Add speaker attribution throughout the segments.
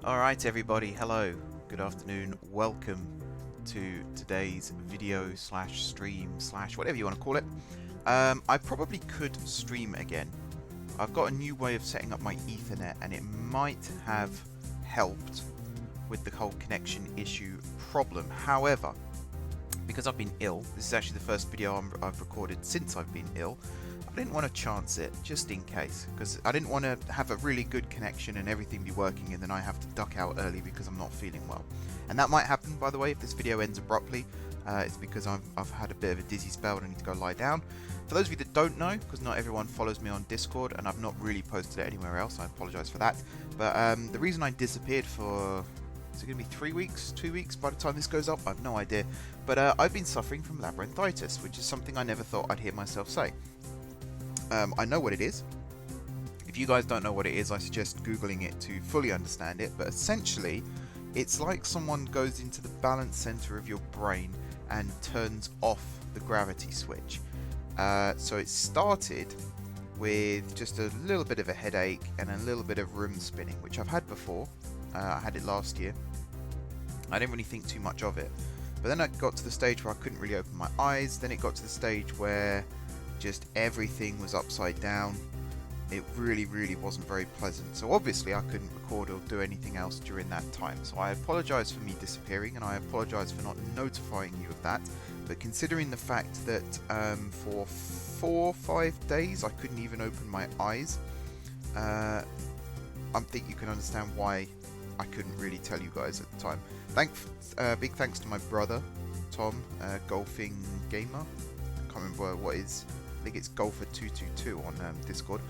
Speaker 1: Alright everybody, hello, good afternoon, welcome to today's video slash stream slash whatever you want to call it. I probably could stream again. I've got a new way of setting up my Ethernet and it might have helped with the whole connection issue problem. However, because I've been ill, this is actually the first video I've recorded since I've been ill, I didn't want to chance it, just in case, because I didn't want to have a really good connection and everything be working and then I have to duck out early because I'm not feeling well. And that might happen, by the way, if this video ends abruptly. It's because I've had a bit of a dizzy spell and I need to go lie down. For those of you that don't know, because not everyone follows me on Discord and I've not really posted it anywhere else, I apologise for that. But the reason I disappeared for... is it going to be 3 weeks, 2 weeks by the time this goes up? I have no idea. But I've been suffering from labyrinthitis, which is something I never thought I'd hear myself say. I know what it is. If you guys don't know what it is, I suggest Googling it to fully understand it. But essentially, it's like someone goes into the balance center of your brain and turns off the gravity switch. So it started with just a little bit of a headache and a little bit of room spinning, which I've had before. I had it last year. I didn't really think too much of it. But then I got to the stage where I couldn't really open my eyes. Then it got to the stage where just everything was upside down. It really wasn't very pleasant. So obviously I couldn't record or do anything else during that time. So I apologise for me disappearing and I apologise for not notifying you of that. But considering the fact that for 4 or 5 days I couldn't even open my eyes, I think you can understand why I couldn't really tell you guys at the time. Big thanks to my brother, Tom, Golfing Gamer. I can't remember what is. I think it's Golfer222 on Discord.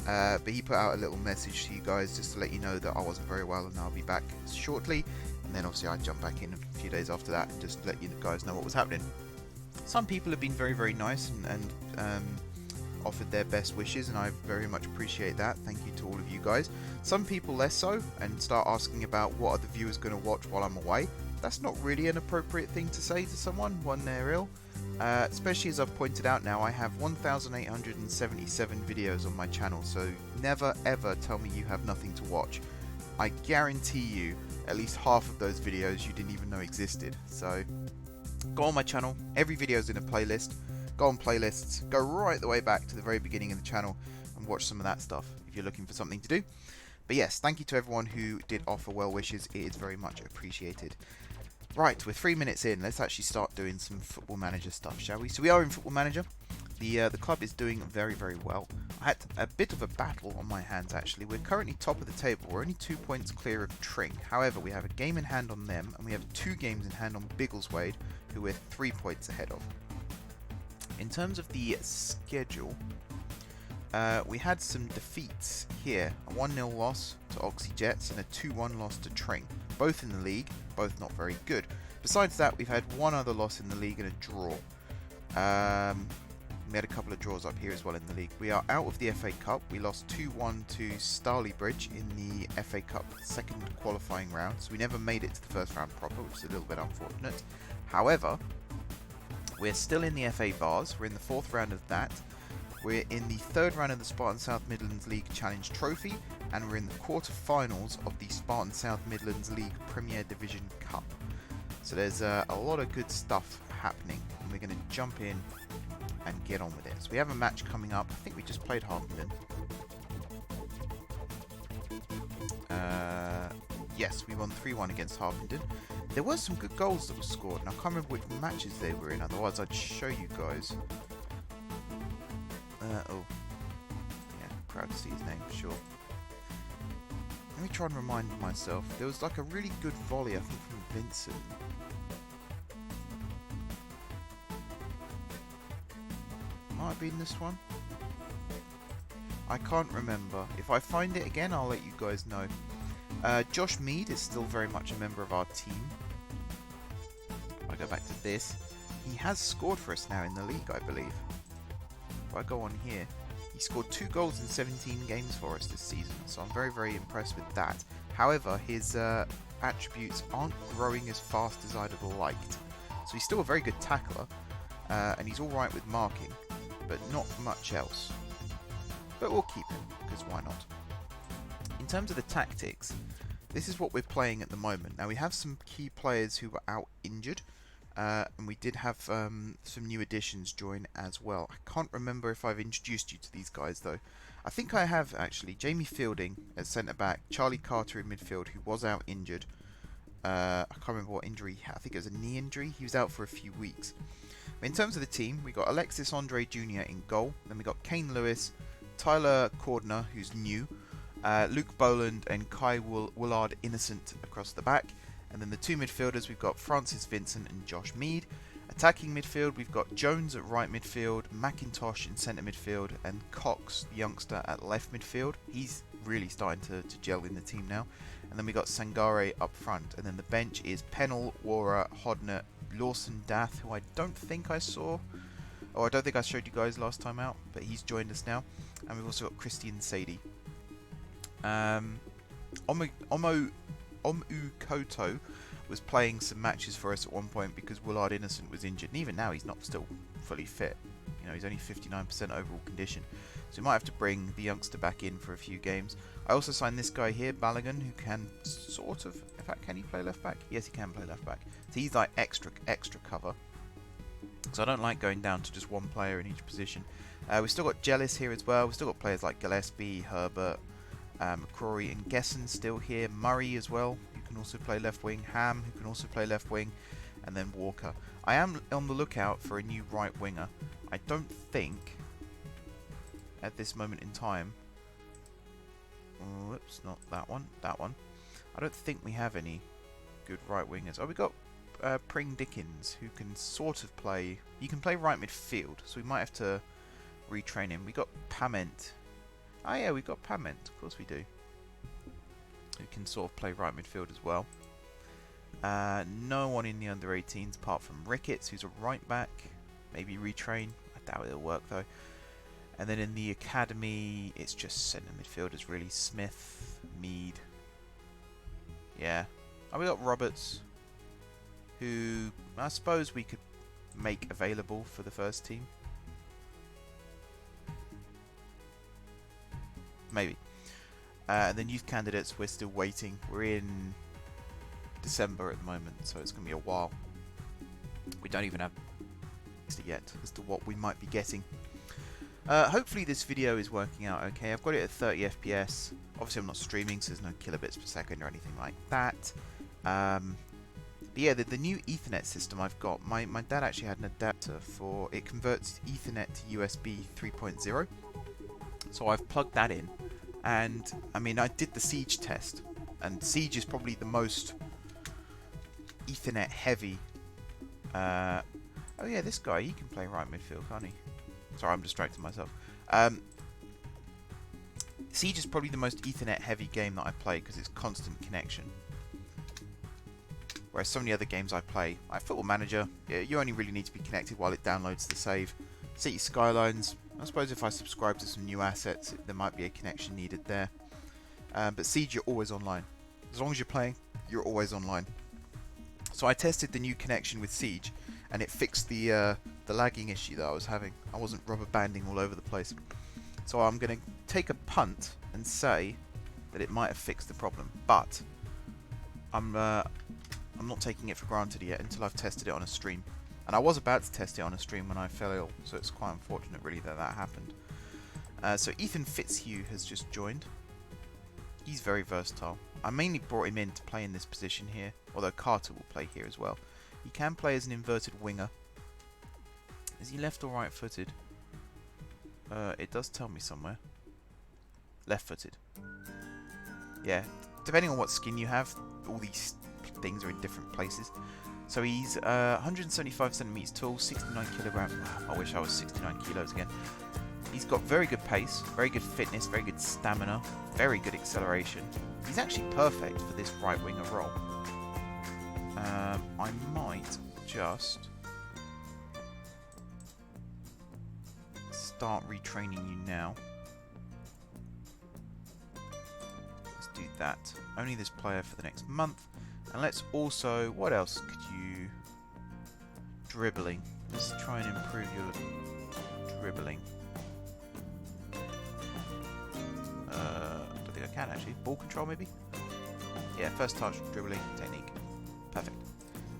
Speaker 1: But he put out a little message to you guys just to let you know that I wasn't very well and I'll be back shortly. And then obviously I jumped back in a few days after that and just let you guys know what was happening. Some people have been very nice and offered their best wishes, and I very much appreciate that. Thank you to all of you guys. Some people less so and start asking about what are the viewers going to watch while I'm away. That's not really an appropriate thing to say to someone when they're ill. Especially as I've pointed out now, I have 1,877 videos on my channel, so never ever tell me you have nothing to watch. I guarantee you at least half of those videos you didn't even know existed. So go on my channel, every video is in a playlist. Go on playlists, go right the way back to the very beginning of the channel and watch some of that stuff if you're looking for something to do. But yes, thank you to everyone who did offer well wishes, it is very much appreciated. Right, we're 3 minutes in. Let's actually start doing some Football Manager stuff, shall we? So we are in Football Manager. The club is doing very well. I had a bit of a battle on my hands, actually. We're currently top of the table. We're only 2 points clear of Tring. However, we have a game in hand on them, and we have 2 games in hand on Biggleswade, who we're 3 points ahead of. In terms of the schedule, we had some defeats here. A 1-0 loss to Oxy Jets and a 2-1 loss to Tring. Both in the league, both not very good. Besides that, we've had one other loss in the league and a draw. We had a couple of draws up here as well in the league. We are out of the FA Cup. We lost 2-1 to Starleybridge in the FA Cup second qualifying round. So we never made it to the first round proper, which is a little bit unfortunate. However, we're still in the FA Bars. We're in the 4th round of that. We're in the 3rd round of the Spartan South Midlands League Challenge Trophy, and we're in the quarter-finals of the Spartan South Midlands League Premier Division Cup. So there's a lot of good stuff happening, and we're going to jump in and get on with it. So we have a match coming up. I think we just played Harpenden. Yes, we won 3-1 against Harpenden. There were some good goals that were scored, and I can't remember which matches they were in, otherwise I'd show you guys. Oh. Yeah, proud to see his name, for sure. Let me try and remind myself. There was like a really good volley, I think, from Vincent. Might have been this one. I can't remember. If I find it again, I'll let you guys know. Josh Mead is still very much a member of our team. If I go back to this, he has scored for us now in the league, I believe. If I go on here, he scored 2 goals in 17 games for us this season, so I'm very impressed with that. However, his attributes aren't growing as fast as I'd have liked. So he's still a very good tackler, and he's alright with marking, but not much else. But we'll keep him, because why not? In terms of the tactics, this is what we're playing at the moment. Now we have some key players who were out injured, and we did have some new additions join as well. I can't remember if I've introduced you to these guys though. I think I have actually. Jamie Fielding at centre back, Charlie Carter in midfield, who was out injured. I can't remember what injury he had. I think it was a knee injury. He was out for a few weeks. In terms of the team, we got Alexis Andre Jr. in goal. Then we got Kane Lewis, Tyler Cordner, who's new, Luke Boland and Kai Willard Innocent across the back. And then the two midfielders, we've got Francis Vincent and Josh Mead. Attacking midfield, we've got Jones at right midfield, McIntosh in centre midfield, and Cox, the youngster, at left midfield. He's really starting to gel in the team now. And then we got Sangare up front. And then the bench is Pennell, Wara, Hodner, Lawson Dath, who I don't think I saw, or I don't think I showed you guys last time out, but he's joined us now. And we've also got Christian Sadie. Omu Koto was playing some matches for us at one point because Willard Innocent was injured, and even now he's not still fully fit. You know, he's only 59% overall condition, so we might have to bring the youngster back in for a few games. I also signed this guy here, Balogun, who can sort of, in fact, can he play left back? Yes, he can play left back. So he's like extra cover. So I don't like going down to just one player in each position. We've still got Jellis here as well. We've still got players like Gillespie, Herbert, McCrory and Gessen still here. Murray as well, who can also play left wing. Ham, who can also play left wing. And then Walker. I am on the lookout for a new right winger. I don't think, at this moment in time... Whoops, not that one. That one. I don't think we have any good right wingers. Oh, we got Pring Dickens, who can sort of play... He can play right midfield, so we might have to retrain him. We got Pament. Oh yeah, we got Pament. Of course we do. Who can sort of play right midfield as well. No one in the under 18s apart from Ricketts, who's a right back. Maybe retrain. I doubt it'll work though. And then in the academy, it's just centre midfielders really. Smith, Mead. Yeah. Oh, we got Roberts, who I suppose we could make available for the first team. Maybe. And then youth candidates, we're still waiting. We're in December at the moment, so it's going to be a while. We don't even have yet as to what we might be getting. Hopefully this video is working out okay. I've got it at 30 FPS. Obviously I'm not streaming, so there's no kilobits per second or anything like that. But yeah, the new Ethernet system I've got, my dad actually had an adapter for, it converts Ethernet to USB 3.0. So I've plugged that in. And, I mean, I did the Siege test. And Siege is probably the most Ethernet heavy. Oh yeah, this guy, he can play right midfield, can't he? Sorry, I'm distracting myself. Siege is probably the most Ethernet heavy game that I play because it's constant connection. Whereas so many other games I play, like Football Manager, you only really need to be connected while it downloads the save. City Skylines, I suppose if I subscribe to some new assets, there might be a connection needed there. But Siege, you're always online. As long as you're playing, you're always online. So I tested the new connection with Siege, and it fixed the lagging issue that I was having. I wasn't rubber banding all over the place. So I'm going to take a punt and say that it might have fixed the problem, but I'm not taking it for granted yet until I've tested it on a stream. And I was about to test it on a stream when I fell ill, so it's quite unfortunate really that happened. So Ethan Fitzhugh has just joined. He's very versatile. I mainly brought him in to play in this position here, although Carter will play here as well. He can play as an inverted winger. Is he left or right footed? It does tell me somewhere. Left footed. Yeah, depending on what skin you have, all these things are in different places. So he's 175 centimeters tall, 69 kilograms. Wow, I wish I was 69 kilos again. He's got very good pace, very good fitness, very good stamina, very good acceleration. He's actually perfect for this right winger role. I might just start retraining you now. Let's do that. Only this player for the next month. And let's also, what else could you... Dribbling. Let's try and improve your dribbling. I don't think I can actually. Ball control maybe? Yeah, first touch, dribbling, technique. Perfect.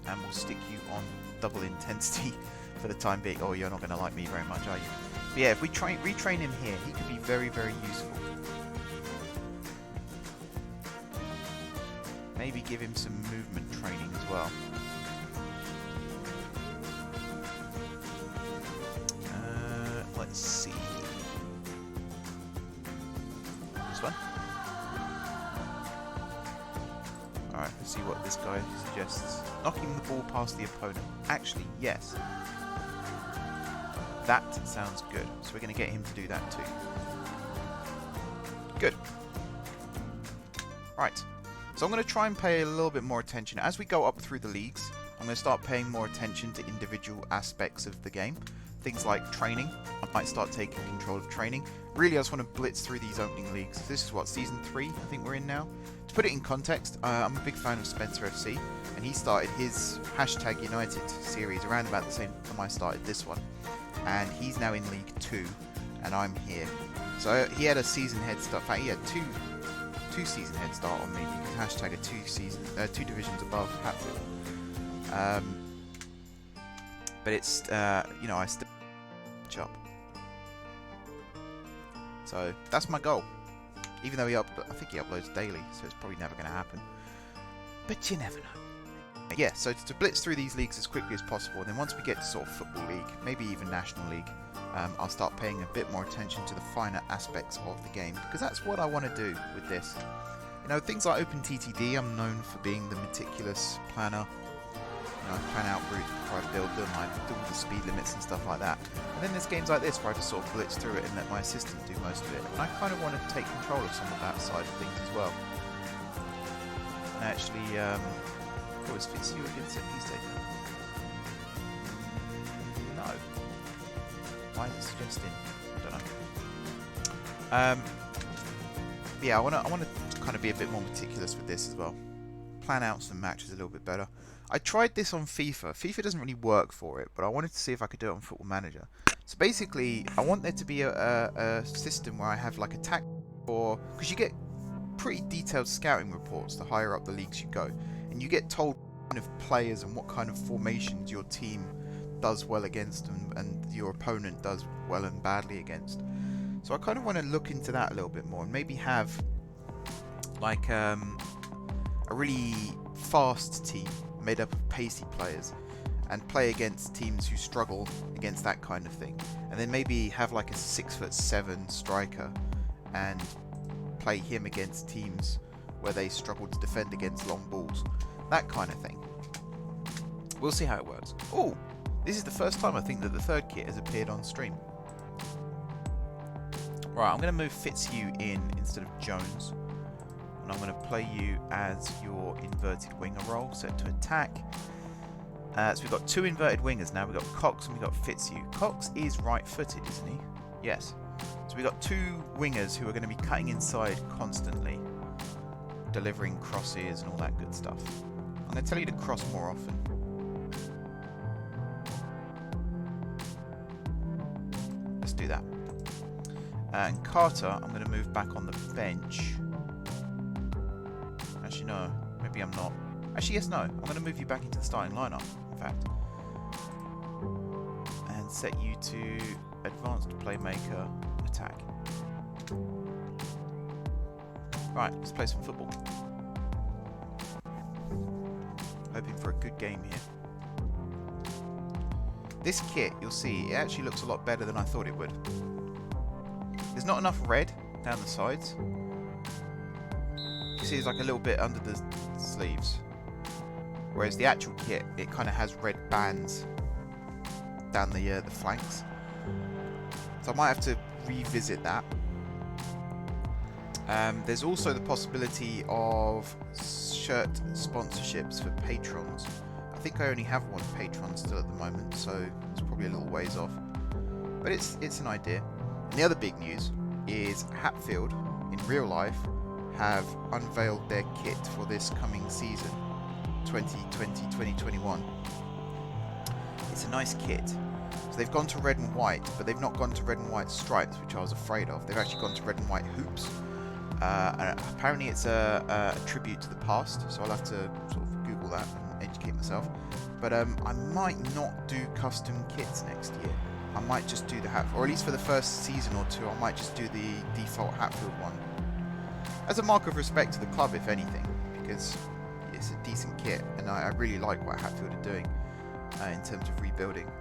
Speaker 1: And we'll stick you on double intensity for the time being. Oh, you're not going to like me very much, are you? But yeah, if we retrain him here, he could be very, very useful. Maybe give him some movement training as well. Let's see. This one. Alright, let's see what this guy suggests. Knocking the ball past the opponent. Actually, yes. That sounds good. So we're going to get him to do that too. Good. Right. So I'm going to try and pay a little bit more attention. As we go up through the leagues, I'm going to start paying more attention to individual aspects of the game. Things like training. I might start taking control of training. Really, I just want to blitz through these opening leagues. This is what, Season 3 I think we're in now. To put it in context, I'm a big fan of Spencer FC, and he started his #United series around about the same time I started this one. And he's now in League 2, and I'm here. So he had a season head start. In fact, he had two season head start on me because #are two divisions above Hatfield. But it's you know, I still catch up. So that's my goal. Even though I think he uploads daily, so it's probably never going to happen. But you never know. Yeah, so to blitz through these leagues as quickly as possible, and then once we get to sort of Football League, maybe even National League, I'll start paying a bit more attention to the finer aspects of the game, because that's what I want to do with this. You know, things like OpenTTD, I'm known for being the meticulous planner. You know, I plan out routes before I build them, I do all the speed limits and stuff like that. And then there's games like this where I just sort of blitz through it and let my assistant do most of it. And I kind of want to take control of some of that side of things as well. And actually, always fits you against set piece taker. No. Why is it suggesting? I don't know. Yeah, I want to kind of be a bit more meticulous with this as well. Plan out some matches a little bit better. I tried this on FIFA. FIFA doesn't really work for it, but I wanted to see if I could do it on Football Manager. So basically, I want there to be a system where I have like a tactic, or because you get pretty detailed scouting reports the higher up the leagues you go, and you get told what kind of players and what kind of formations your team does well against and your opponent does well and badly against. So I kind of want to look into that a little bit more and maybe have like a really fast team made up of pacey players and play against teams who struggle against that kind of thing, and then maybe have like a 6'7" striker and play him against teams where they struggle to defend against long balls, that kind of thing. We'll see how it works. Oh, this is the first time I think that the third kit has appeared on stream. Right, I'm going to move Fitzhugh in instead of Jones. And I'm going to play you as your inverted winger role, set to attack. So we've got two inverted wingers now. We've got Cox and we've got Fitzhugh. Cox is right-footed, isn't he? Yes. So we've got two wingers who are going to be cutting inside constantly, delivering crosses and all that good stuff. I'm going to tell you to cross more often. Let's do that. And Carter, I'm going to move back on the bench. Actually, no. Maybe I'm not. Actually, yes, no. I'm going to move you back into the starting lineup, in fact. And set you to advanced playmaker attack. Right, let's play some football. Hoping for a good game here. This kit, you'll see, it actually looks a lot better than I thought it would. There's not enough red down the sides. You see there's like a little bit under the sleeves. Whereas the actual kit, it kind of has red bands down the flanks. So I might have to revisit that. There's also the possibility of shirt sponsorships for patrons. I think I only have one patron still at the moment, so it's probably a little ways off. But it's an idea. And the other big news is Hatfield, in real life, have unveiled their kit for this coming season, 2020-2021. It's a nice kit. So they've gone to red and white, but they've not gone to red and white stripes, which I was afraid of. They've actually gone to red and white hoops. And apparently it's a tribute to the past, so I'll have to sort of Google that and educate myself. But I might not do custom kits next year. I might just do the Hatfield, or at least for the first season or two, I might just do the default Hatfield one. As a mark of respect to the club, if anything, because it's a decent kit, and I really like what Hatfield are doing in terms of rebuilding.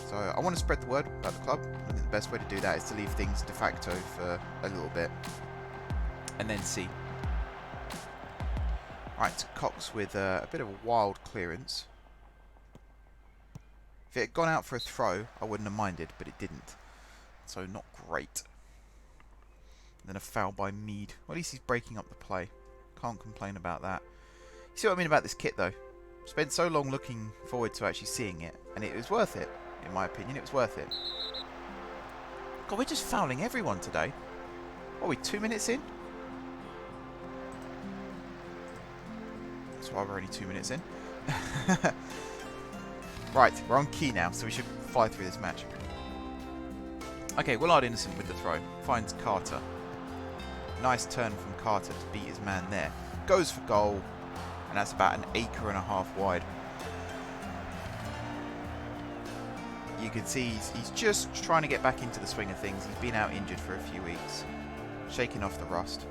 Speaker 1: So I want to spread the word about the club. I think the best way to do that is to leave things de facto for a little bit, and then see. Right, Cox with a bit of a wild clearance. If it had gone out for a throw, I wouldn't have minded, but it didn't. So not great. And then a foul by Mead. Well, at least he's breaking up the play. Can't complain about that. You see what I mean about this kit, though? Spent so long looking forward to actually seeing it, and it was worth it. In my opinion, it was worth it. God, we're just fouling everyone today. What are we, 2 minutes in? That's why we're only 2 minutes in. Right, we're on key now, so we should fly through this match. Okay, Willard Innocent with the throw. Finds Carter. Nice turn from Carter to beat his man there. Goes for goal, and that's about an acre and a half wide. You can see he's just trying to get back into the swing of things. He's been out injured for a few weeks. Shaking off the rust.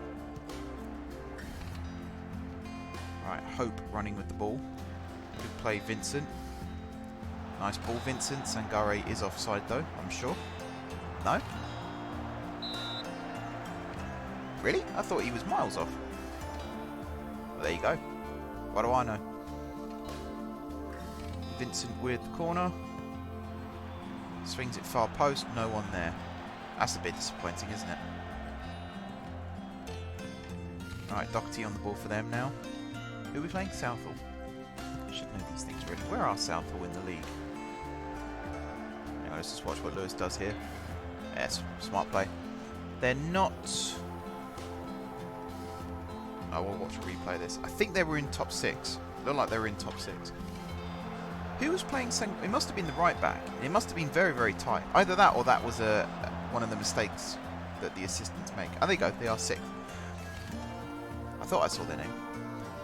Speaker 1: Right, Hope running with the ball. Good play, Vincent. Nice ball, Vincent. Sangare is offside, though, I'm sure. No? Really? I thought he was miles off. Well, there you go. What do I know? Vincent with the corner. Swings it far post. No one there. That's a bit disappointing, isn't it? Alright, Doherty on the ball for them now. Who are we playing? Southall. I should know these things really. Where are Southall in the league? Hang on, let's just watch what Lewis does here. Yes, smart play. They're not... Oh, we'll watch a replay of this. I think they were in top 6. Looked like they were in top 6. Who was playing Sangare? It must have been the right back. It must have been very, very tight. Either that or that was one of the mistakes that the assistants make. Oh, there you go. They are 6th. I thought I saw their name.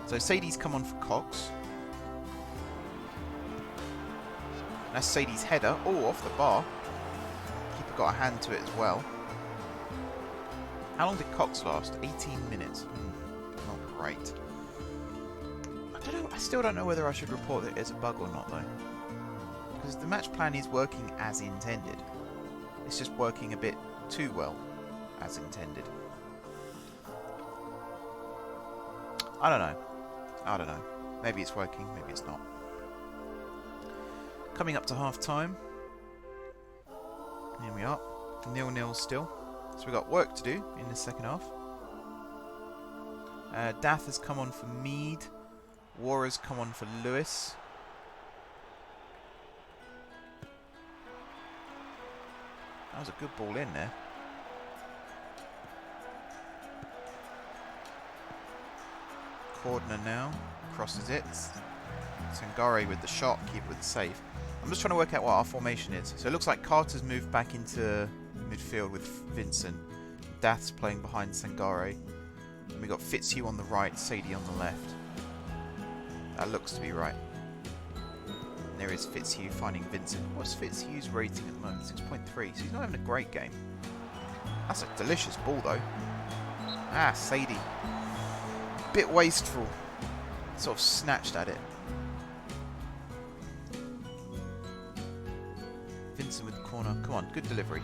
Speaker 1: So Sadie's come on for Cox. That's Sadie's header. Oh, off the bar. Keeper got a hand to it as well. How long did Cox last? 18 minutes. Not great. I don't know. I still don't know whether I should report it as a bug or not, though. Because the match plan is working as intended. It's just working a bit too well as intended. I don't know. I don't know. Maybe it's working, maybe it's not. Coming up to half time. Here we are. 0-0 still. So we've got work to do in the second half. Dath has come on for Mead. War has come on for Lewis. That was a good ball in there. Cordner now crosses it. Sangare with the shot, keeper with the save. I'm just trying to work out what our formation is. So it looks like Carter's moved back into midfield with Vincent. Dath's playing behind Sangare. And we got Fitzhugh on the right, Sadie on the left. That looks to be right. And there is Fitzhugh finding Vincent. What's Fitzhugh's rating at the moment? 6.3. So he's not having a great game. That's a delicious ball though. Ah, Sadie. Bit wasteful. Sort of snatched at it. Vincent with the corner. Come on, good delivery.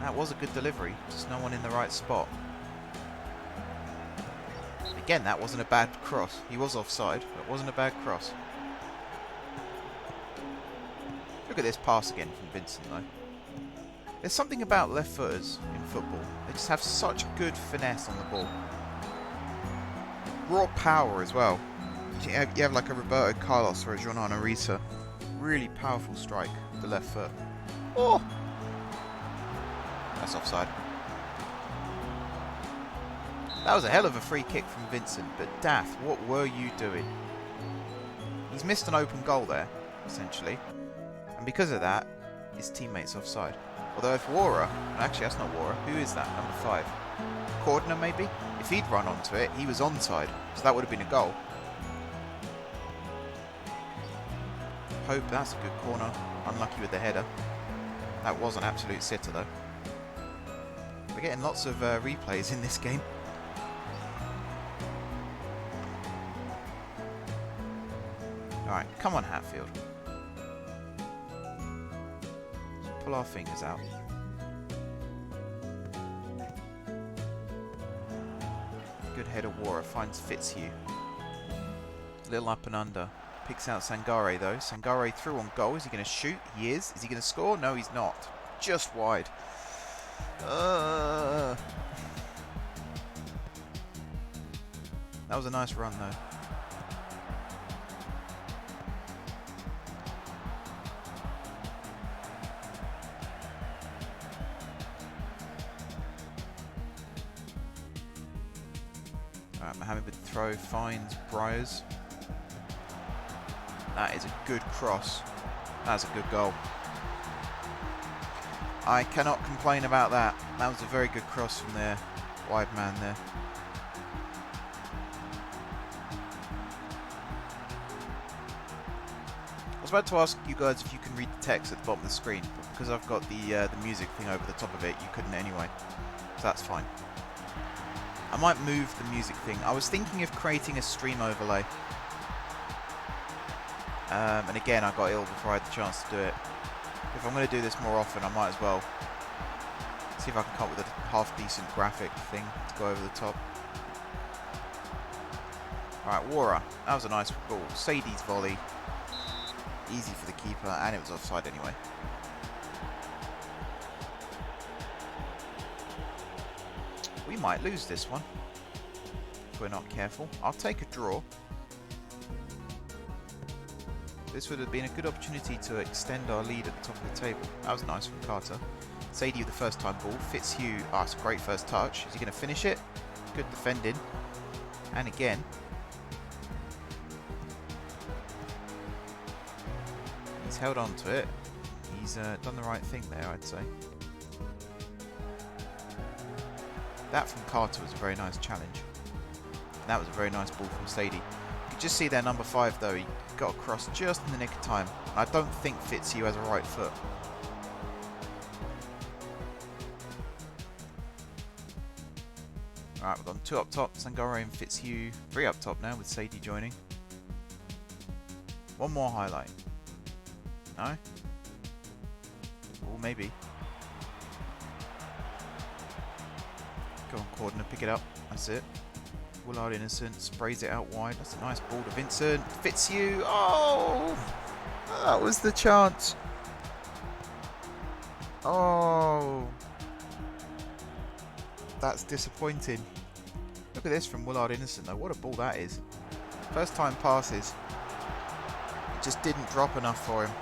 Speaker 1: That was a good delivery. Just no one in the right spot. Again, that wasn't a bad cross. He was offside, but it wasn't a bad cross. Look at this pass again from Vincent, though. There's something about left footers in football. They just have such good finesse on the ball. Raw power as well. You have like a Roberto Carlos or a Jonan Arisa. Really powerful strike with the left foot. Oh! That's offside. That was a hell of a free kick from Vincent, but Dath, what were you doing? He's missed an open goal there, essentially. And because of that, his teammates offside. Although if Wara, actually that's not Wara, who is that? Number 5. Cordner maybe? If he'd run onto it, he was onside, so that would have been a goal. Hope that's a good corner. Unlucky with the header. That was an absolute sitter though. We're getting lots of replays in this game. Alright, come on Hatfield. Let's pull our fingers out. Good header Wara, finds Fitzhugh. Little up and under. Picks out Sangare though. Sangare through on goal. Is he going to shoot? He is. Is he going to score? No, he's not. Just wide. That was a nice run though. Alright, Mohammed with the throw finds Briers. That is a good cross. That's a good goal. I cannot complain about that. That was a very good cross from their wide man there. I was about to ask you guys if you can read the text at the bottom of the screen, but because I've got the music thing over the top of it, you couldn't anyway. So that's fine. I might move the music thing. I was thinking of creating a stream overlay. And again, I got ill before I had the chance to do it. If I'm going to do this more often, I might as well see if I can come up with a half-decent graphic thing to go over the top. Alright, Wara. That was a nice goal. Sadie's volley. Easy for the keeper, and it was offside anyway. We might lose this one if we're not careful. I'll take a draw. This would have been a good opportunity to extend our lead at the top of the table. That was nice from Carter. Sadie with the first time ball. Fitzhugh, it's a great first touch. Is he going to finish it? Good defending. And again. He's held on to it. He's done the right thing there, I'd say. That from Carter was a very nice challenge. And that was a very nice ball from Sadie. You could just see their number 5 though. He got across just in the nick of time. I don't think Fitzhugh has a right foot. Alright, we've got 2 up top, Sangare and Fitzhugh. 3 up top now with Sadie joining. One more highlight. No? Or maybe. Go on, Cordner, pick it up. That's it. Willard Innocent sprays it out wide. That's a nice ball to Vincent. Fitzhugh. Oh! That was the chance. Oh. That's disappointing. Look at this from Willard Innocent though. What a ball that is. First time passes. It just didn't drop enough for him.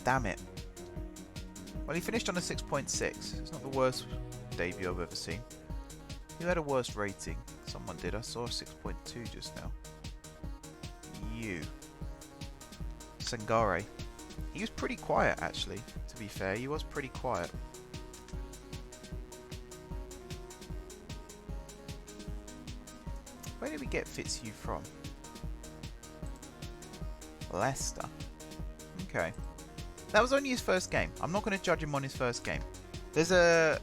Speaker 1: Damn it. Well, he finished on a 6.6. It's not the worst debut I've ever seen. Who had a worst rating? Someone did. I saw a 6.2 just now. You. Sangare. He was pretty quiet, actually, to be fair. He was pretty quiet. Where did we get Fitzhugh from? Leicester. Okay. That was only his first game. I'm not going to judge him on his first game. There's one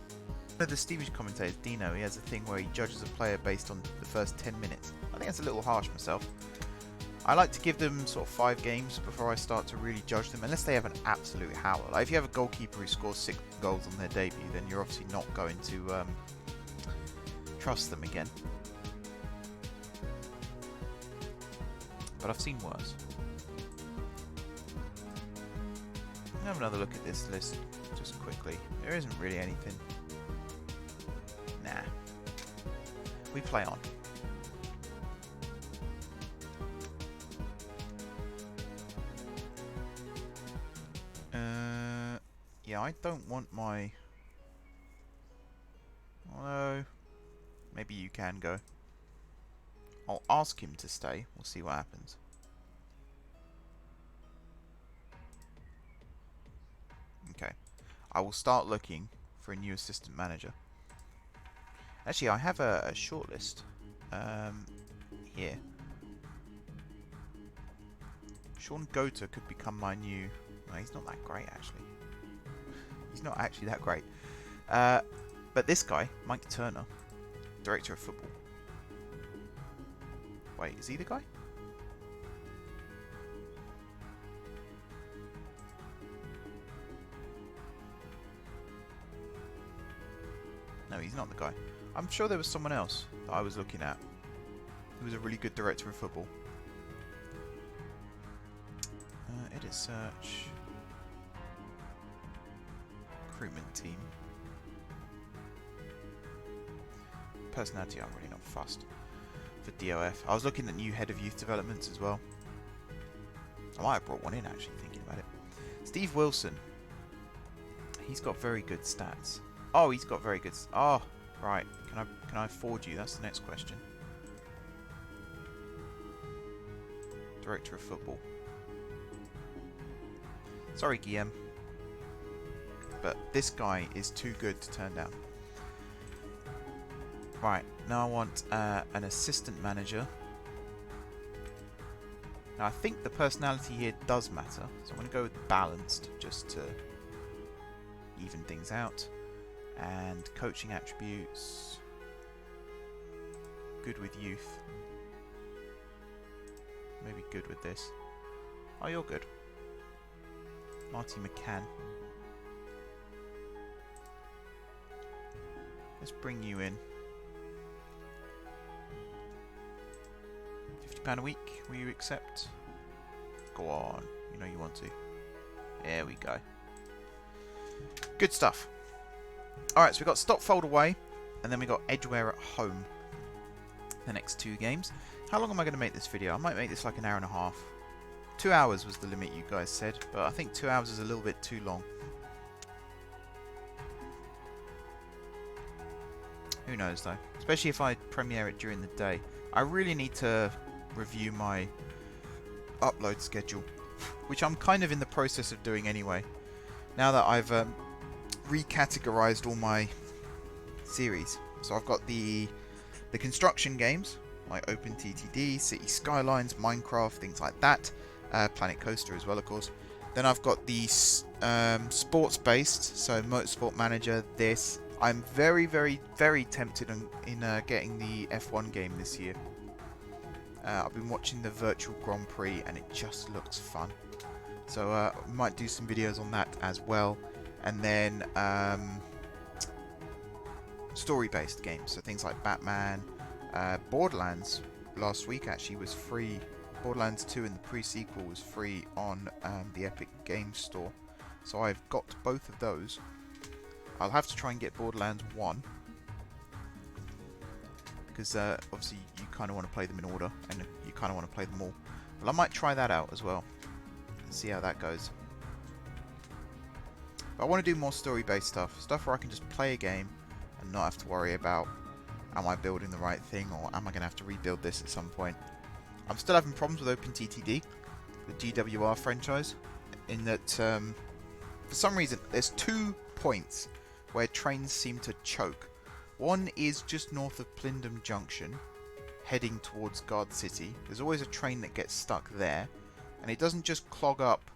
Speaker 1: of the Stevish commentators, Dino, he has a thing where he judges a player based on the first 10 minutes. I think that's a little harsh myself. I like to give them sort of 5 games before I start to really judge them, unless they have an absolute howler. Like if you have a goalkeeper who scores 6 goals on their debut, then you're obviously not going to trust them again. But I've seen worse. Have another look at this list just quickly. There isn't really anything. Nah. We play on. Yeah, I don't want my... Although, maybe you can go. I'll ask him to stay. We'll see what happens. Okay. I will start looking for a new assistant manager. Actually, I have a shortlist here. Sean Gota could become my new... No, he's not that great, actually. He's not actually that great. But this guy, Mike Turner, director of football. Wait, is he the guy? No, he's not the guy. I'm sure there was someone else that I was looking at who was a really good director of football. Edit search. Recruitment team. Personality, I'm really not fussed. For DOF. I was looking at new head of youth developments as well. I might have brought one in actually, thinking about it. Steve Wilson. He's got very good stats. Oh, he's got very good... Oh, right. Can I afford you? That's the next question. Director of football. Sorry, Guillaume. But this guy is too good to turn down. Right, now I want an assistant manager. Now I think the personality here does matter, so I'm going to go with balanced, just to even things out. And coaching attributes. Good with youth. Maybe good with this. Oh, you're good. Marty McCann. Let's bring you in. £50 a week, will you accept? Go on, you know you want to. There we go. Good stuff. Alright, so we've got Stop Fold Away, and then we've got Edgeware at Home. The next two games. How long am I going to make this video? I might make this like an hour and a half. 2 hours was the limit you guys said, but I think 2 hours is a little bit too long. Who knows though? Especially if I premiere it during the day. I really need to review my upload schedule, which I'm kind of in the process of doing anyway. Now that I've recategorized all my series. So I've got the construction games, like OpenTTD, City Skylines, Minecraft, things like that. Planet Coaster as well, of course. Then I've got the sports-based, so Motorsport Manager, this. I'm very, very, very tempted in getting the F1 game this year. I've been watching the Virtual Grand Prix and it just looks fun. So I might do some videos on that as well. And then story-based games, so things like Batman, Borderlands last week actually was free. Borderlands 2 and the pre-sequel was free on the Epic Games Store. So I've got both of those. I'll have to try and get Borderlands 1. Because obviously you kind of want to play them in order, and you kind of want to play them all. But I might try that out as well, and see how that goes. But I want to do more story-based stuff. Stuff where I can just play a game and not have to worry about, am I building the right thing, or am I going to have to rebuild this at some point. I'm still having problems with OpenTTD, the GWR franchise, in that for some reason there's 2 points where trains seem to choke. One is just north of Plindon Junction, heading towards Guard City. There's always a train that gets stuck there, and it doesn't just clog up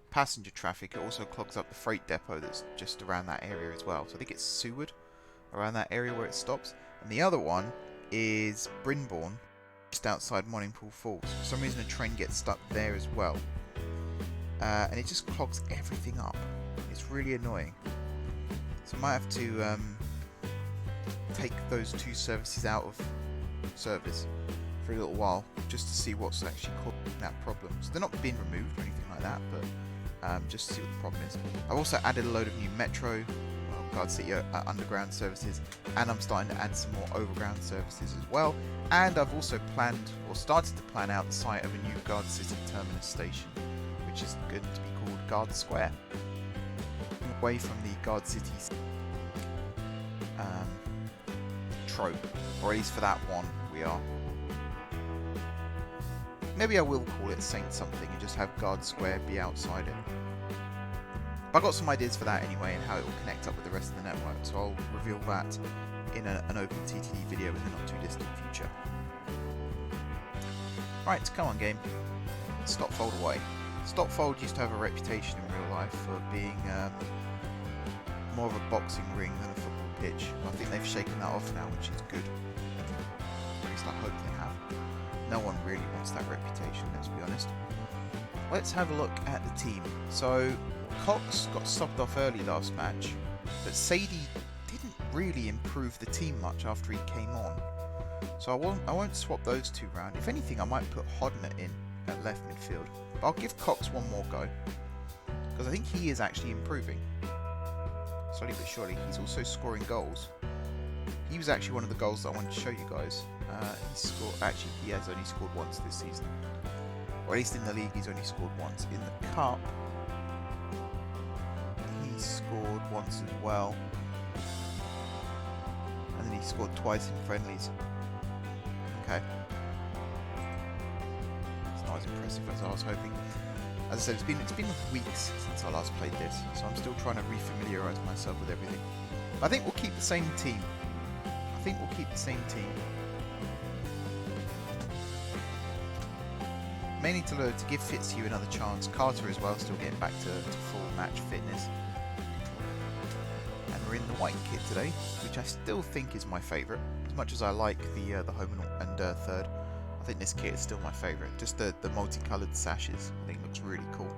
Speaker 1: passenger traffic, it also clogs up the freight depot that's just around that area as well. So I think it's Seward, around that area where it stops. And the other one is Brinbourne, just outside Morningpool Falls. For some reason a train gets stuck there as well. And it just clogs everything up. It's really annoying. So I might have to take those 2 services out of service for a little while, just to see what's actually causing that problem. So they're not being removed or anything like that, but just to see what the problem is. I've also added a load of new Metro, Guard City underground services, and I'm starting to add some more overground services as well. And I've also planned, or started to plan out the site of a new Guard City terminus station, which is going to be called Guard Square. Away from the Guard City trope, or at least for that one we are. Maybe I will call it Saint something and just have Guard Square be outside it. But I got some ideas for that anyway, and how it will connect up with the rest of the network. So I'll reveal that in an OpenTTD video in the not too distant future. Right, come on game. Stop fold away. Stop fold used to have a reputation in real life for being more of a boxing ring than a football pitch. I think they've shaken that off now, which is good. At least I hope they have. No one really wants that reputation, let's be honest. Let's have a look at the team. So, Cox got subbed off early last match, but Sadie didn't really improve the team much after he came on. So I won't swap those two round. If anything, I might put Hodner in at left midfield. But I'll give Cox one more go, because I think he is actually improving. Slowly but surely. He's also scoring goals. He was actually one of the goals that I wanted to show you guys. He has only scored once this season. Or at least in the league, he's only scored once. In the cup, he scored once as well. And then he scored twice in friendlies. Okay. It's not as impressive as I was hoping. As I said, it's been weeks since I last played this, so I'm still trying to refamiliarise myself with everything. But I think we'll keep the same team. Mainly to give Fitzhugh another chance. Carter as well, still getting back to full match fitness. And we're in the white kit today, which I still think is my favourite. As much as I like the home and third, I think this kit is still my favourite. Just the multicoloured sashes, I think looks really cool.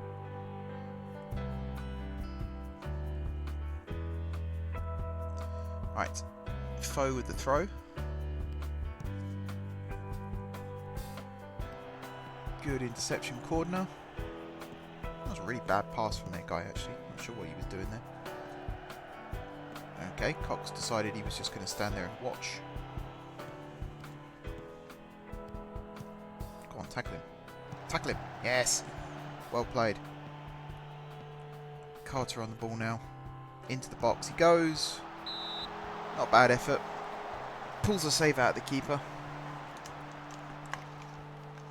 Speaker 1: Right, Foe with the throw. Good interception corner. That was a really bad pass from that guy actually. Not sure what he was doing there. Okay, Cox decided he was just going to stand there and watch. Go on, tackle him. Tackle him. Yes. Well played. Carter on the ball now. Into the box he goes. Not bad effort. Pulls a save out of the keeper.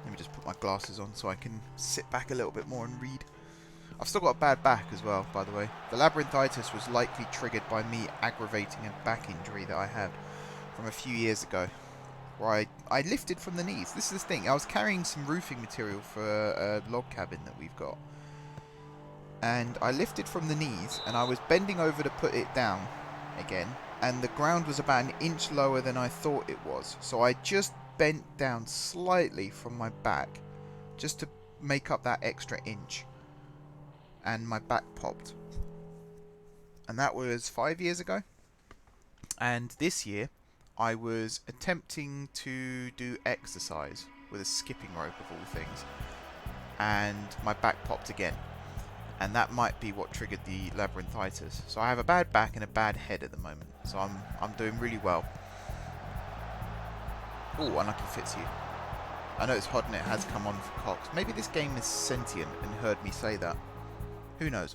Speaker 1: Let me just put my glasses on so I can sit back a little bit more and read. I've still got a bad back as well, by the way. The labyrinthitis was likely triggered by me aggravating a back injury that I had from a few years ago, where I lifted from the knees. This is the thing. I was carrying some roofing material for a log cabin that we've got. And I lifted from the knees, and I was bending over to put it down again. And the ground was about an inch lower than I thought it was. So I just bent down slightly from my back, just to make up that extra inch. And my back popped. And that was 5 years ago. And this year, I was attempting to do exercise with a skipping rope of all things. And my back popped again. And that might be what triggered the labyrinthitis. So I have a bad back and a bad head at the moment. So I'm doing really well. Oh, unlucky Fitzhugh. I noticed Hodnet has come on for Cox. Maybe this game is sentient and heard me say that. Who knows?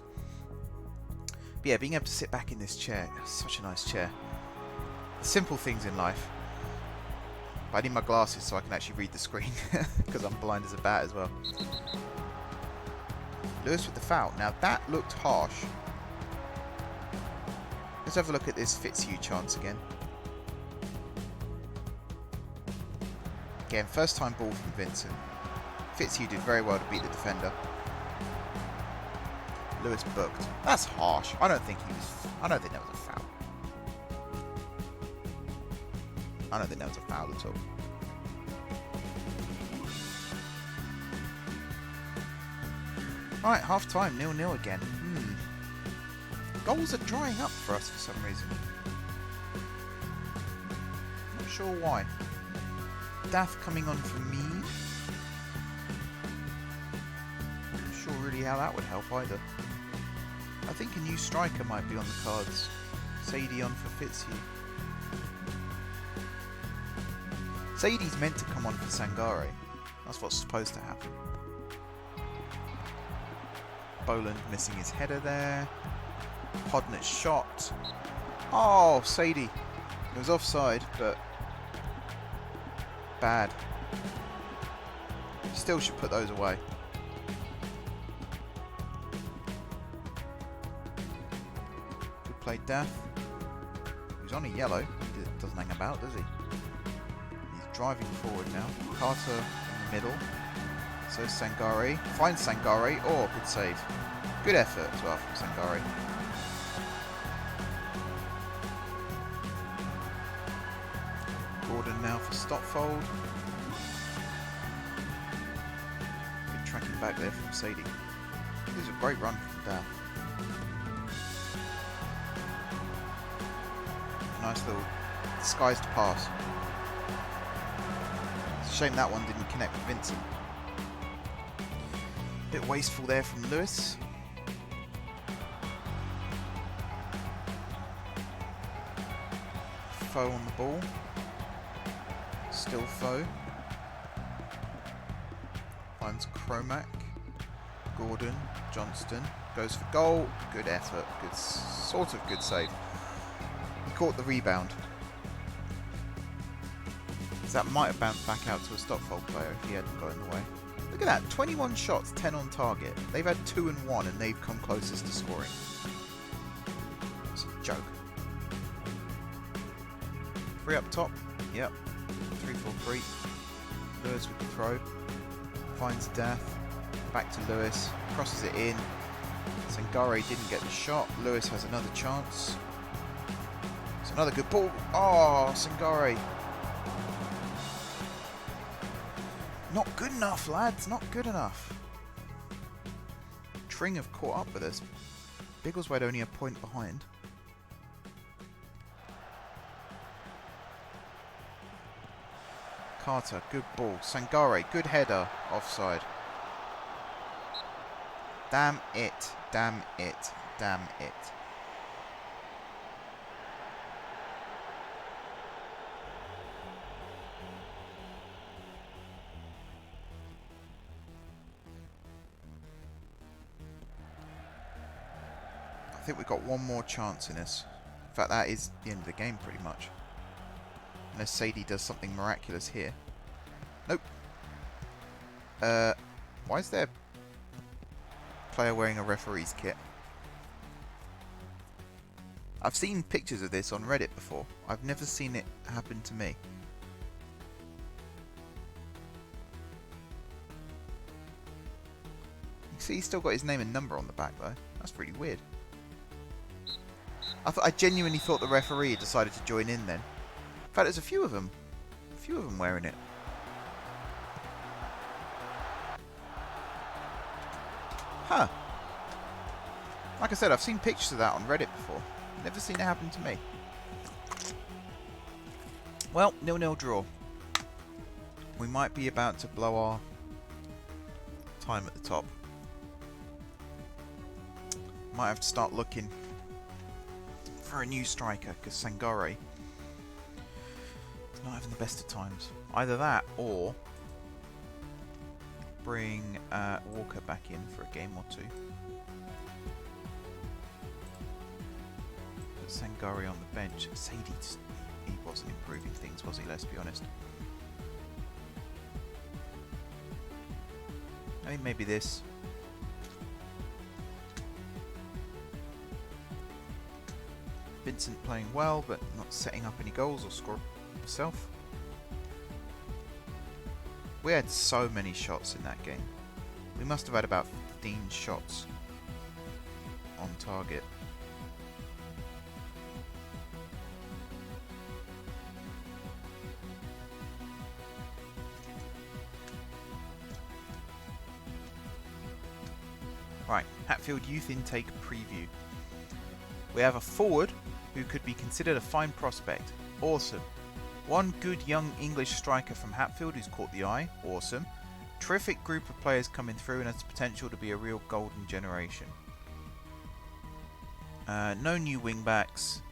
Speaker 1: But yeah, being able to sit back in this chair, such a nice chair. Simple things in life. But I need my glasses so I can actually read the screen, because I'm blind as a bat as well. Lewis with the foul. Now that looked harsh. Let's have a look at this Fitzhugh chance again. Again, first time ball from Vincent. Fitzhugh did very well to beat the defender. Lewis booked. That's harsh. I don't think that was a foul. I don't think that was a foul at all. Right, half time, 0-0 again. Goals are drying up for us for some reason. Not sure why. Daff coming on for Mead. Not sure really how that would help either. I think a new striker might be on the cards. Sadie on for Fitzhugh. Sadie's meant to come on for Sangare. That's what's supposed to happen. Boland missing his header there. Hodnet's shot. Oh, Sadie. It was offside, but bad. Still should put those away. play Death, who's on a yellow. He doesn't hang about, does he? He's driving forward now. Carter in the middle. So Sangare. Finds Sangare. Oh, good save. Good effort as well from Sangare. Gordon now for Stopfold. Good tracking back there from Sadie. This is a great run from Dan. Nice little disguised pass. It's a shame that one didn't connect with Vincent. Bit wasteful there from Lewis. Foe on the ball. Still Foe. Finds Chromac. Gordon. Johnston. Goes for goal. Good effort. Good, sort of good save. He caught the rebound. So that might have bounced back out to a Stopfold player if he hadn't got in the way. Look at that. 21 shots, 10 on target. They've had 2 and 1 and they've come closest to scoring. It's a joke. 3 up top. Yep. 3-4-3. Lewis with the throw. Finds Death. Back to Lewis. Crosses it in. Sangare didn't get the shot. Lewis has another chance. It's another good ball. Oh, Sangare. Not good enough, lads. Not good enough. Tring have caught up with us. Biggleswade only a point behind. Carter, good ball. Sangare, good header. Offside. Damn it. Damn it. Damn it. I think we've got one more chance in this. In fact, that is the end of the game pretty much. Unless Sadie does something miraculous here. Nope. Why is there a player wearing a referee's kit? I've seen pictures of this on Reddit before. I've never seen it happen to me. You see he's still got his name and number on the back though. That's pretty weird. I genuinely thought the referee had decided to join in then. In fact, there's a few of them. A few of them wearing it. Huh. Like I said, I've seen pictures of that on Reddit before. Never seen it happen to me. Well, 0-0 draw. We might be about to blow our time at the top. Might have to start looking for a new striker, because Sangare is not having the best of times. Either that, or bring Walker back in for a game or two. Put Sangare on the bench. Sadie, he wasn't improving things, was he? Let's be honest. I think maybe this. Vincent playing well, but not setting up any goals or score himself. We had so many shots in that game. We must have had about 15 shots on target. Right, Hatfield Youth Intake Preview. We have a forward who could be considered a fine prospect. Awesome. One good young English striker from Hatfield who's caught the eye. Awesome. Terrific group of players coming through and has potential to be a real golden generation. No new wing-backs.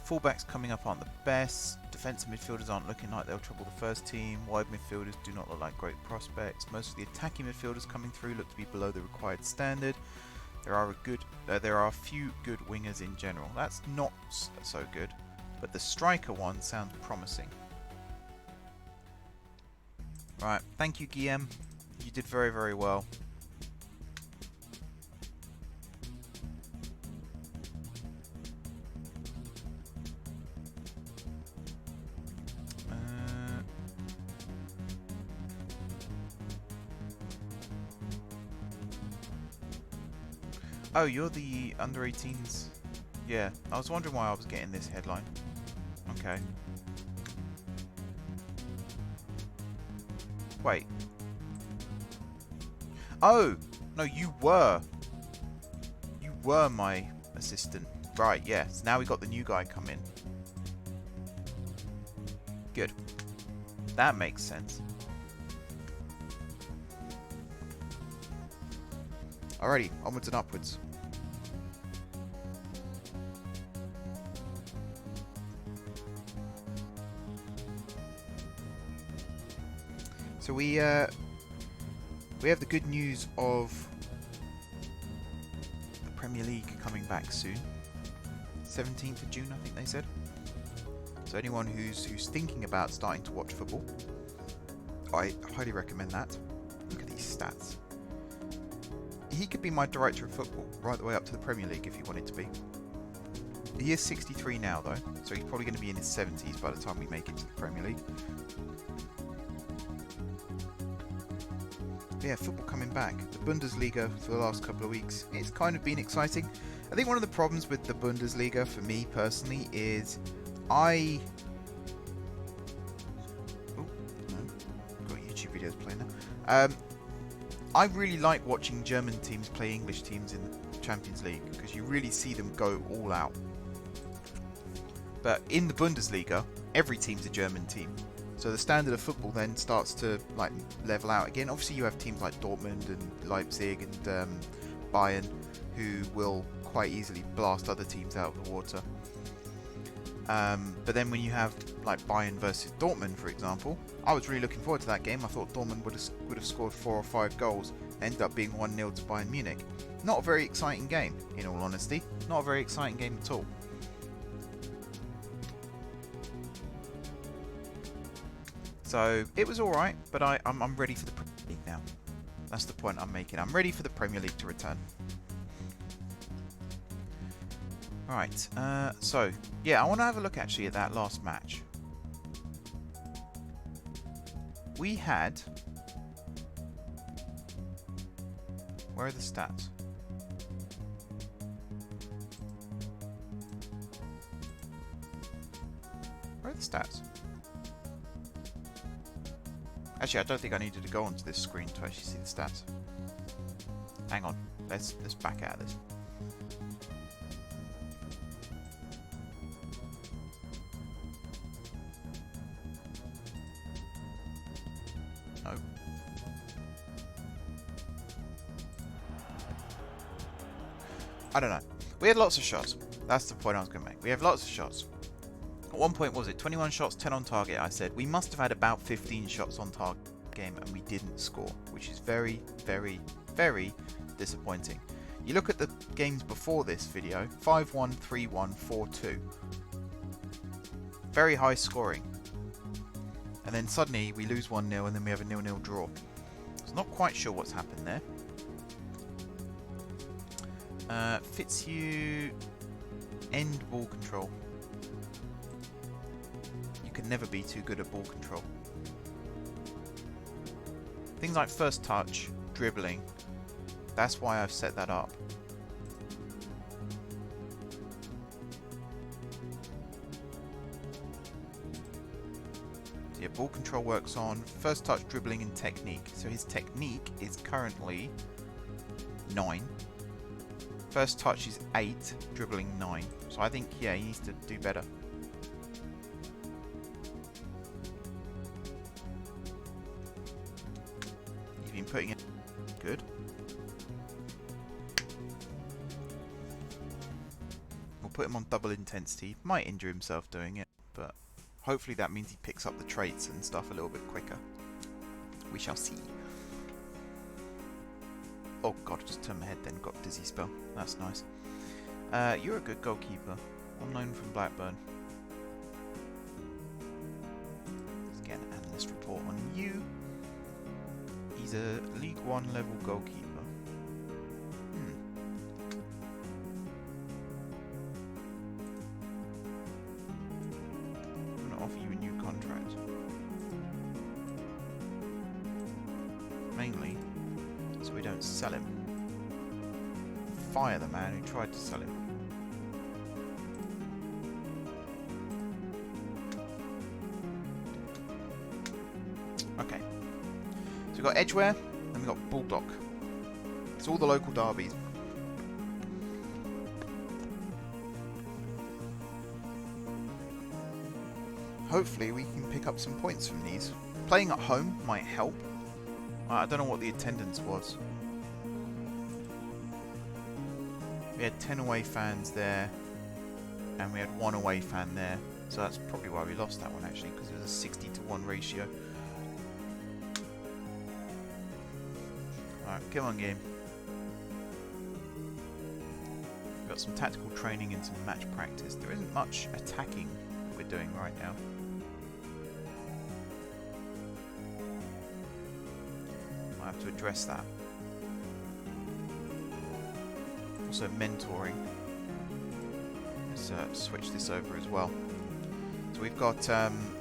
Speaker 1: Full-backs coming up aren't the best. Defensive midfielders aren't looking like they'll trouble the first team. Wide midfielders do not look like great prospects. Most of the attacking midfielders coming through look to be below the required standard. There are a few good wingers in general. That's not so good, but the striker one sounds promising. Right, thank you, Guillaume. You did very, very well. Oh, you're the under 18s. Yeah, I was wondering why I was getting this headline. Okay. Wait. Oh! No, you were. You were my assistant. Right, yes. Now we got the new guy come in. Good. That makes sense. Alrighty, onwards and upwards. So we have the good news of the Premier League coming back soon. 17th of June, I think they said. So anyone who's thinking about starting to watch football, I highly recommend that. Look at these stats. He could be my director of football right the way up to the Premier League if he wanted to be. He is 63 now though, so he's probably going to be in his 70s by the time we make it to the Premier League. But yeah, football coming back. The Bundesliga for the last couple of weeks, it's kind of been exciting. I think one of the problems with the Bundesliga for me personally is got YouTube videos playing now. I really like watching German teams play English teams in the Champions League because you really see them go all out. But in the Bundesliga, every team's a German team. So the standard of football then starts to like level out again. Obviously you have teams like Dortmund and Leipzig and Bayern who will quite easily blast other teams out of the water. But then when you have like Bayern versus Dortmund, for example, I was really looking forward to that game. I thought Dortmund would have scored 4 or 5 goals. Ended up being 1-0 to Bayern Munich. Not a very exciting game, in all honesty. Not a very exciting game at all. So it was all right, but I'm ready for the Premier League now. That's the point I'm making. I'm ready for the Premier League to return. Right, so, yeah, I want to have a look actually at that last match. We had... Where are the stats? Where are the stats? Actually, I don't think I needed to go onto this screen to actually see the stats. Hang on, let's back out of this. No. I don't know. We had lots of shots. That's the point I was going to make. We have lots of shots. At one point, was it 21 shots, 10 on target? I said we must have had about 15 shots on target game and we didn't score, which is very, very, very disappointing. You look at the games before this video, 5-1, 3-1, 4-2. Very high scoring. And then suddenly we lose 1-0 and then we have a 0-0 draw. So not quite sure what's happened there. Fitzhugh, end ball control. You can never be too good at ball control. Things like first touch, dribbling, that's why I've set that up. So yeah, ball control works on first touch, dribbling and technique. So his technique is currently 9. First touch is 8, dribbling 9. So I think, yeah, he needs to do better. He's been putting it good. We'll put him on double intensity. Might injure himself doing it, but hopefully that means he picks up the traits and stuff a little bit quicker. We shall see. Oh god, I just turned my head then, got a dizzy spell. That's nice. You're a good goalkeeper. Well known from Blackburn. Let's get an analyst report on you. He's a League 1 level goalkeeper. I'm going to offer you a new contract. Mainly so we don't sell him. fire the man who tried to sell him. Okay. So we've got Edgware, and we've got Bulldog. It's all the local derbies. Hopefully we can pick up some points from these. Playing at home might help. I don't know what the attendance was. We had 10 away fans there, and we had 1 away fan there. So that's probably why we lost that one actually, because it was a 60-to-1 ratio. Alright, come on game. We've got some tactical training and some match practice. There isn't much attacking that we're doing right now. I have to address that. Also mentoring. Let's switch this over as well. So we've got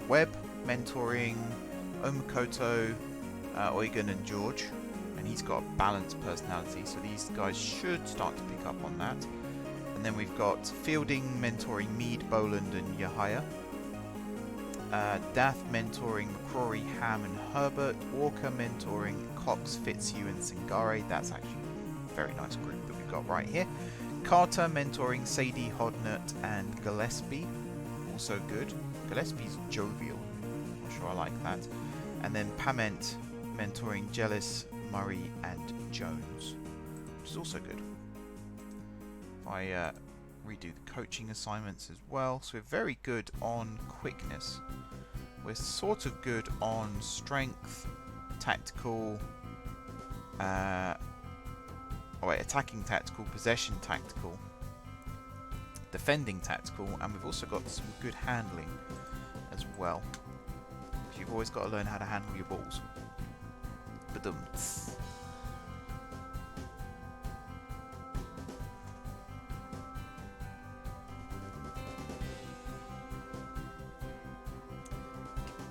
Speaker 1: Webb mentoring Omakoto, Eugen and George, and he's got a balanced personality, so these guys should start to pick up on that. And then we've got Fielding mentoring Mead, Boland and Yahaya. Dath mentoring McCrory, Ham and Herbert. Walker mentoring Cox, Fitzhugh and Singare. That's actually a very nice group that we've got right here. Carter mentoring Sadie, Hodnett and Gillespie. Also good. Gillespie's jovial. Not sure I like that. And then Pament mentoring Jealous, Murray and Jones, which is also good. If I redo the coaching assignments as well. So we're very good on quickness. We're sort of good on strength, tactical, attacking tactical, possession tactical, defending tactical, and we've also got some good handling as well. Because you've always got to learn how to handle your balls. Ba-dum-ts.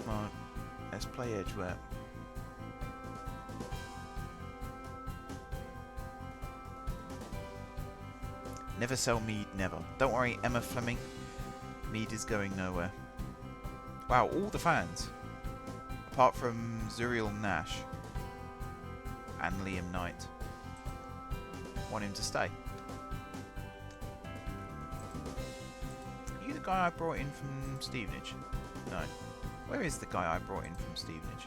Speaker 1: Come on, let's play Edgeware. Never sell Mead, never. Don't worry, Emma Fleming. Mead is going nowhere. Wow, all the fans, apart from Zuriel Nash and Liam Knight, want him to stay. Are you the guy I brought in from Stevenage? No. Where is the guy I brought in from Stevenage?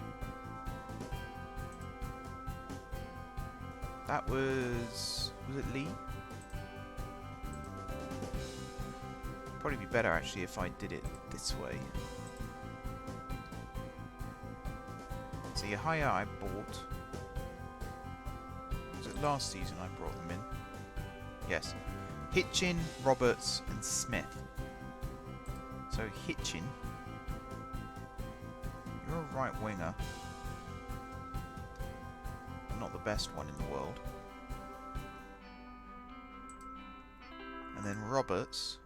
Speaker 1: That was it Lee? Probably be better actually if I did it this way. So Yahaya I bought. Was it last season I brought them in? Yes. Hitchin, Roberts and Smith. So Hitchin, you're a right winger. Not the best one in the world. And then Roberts.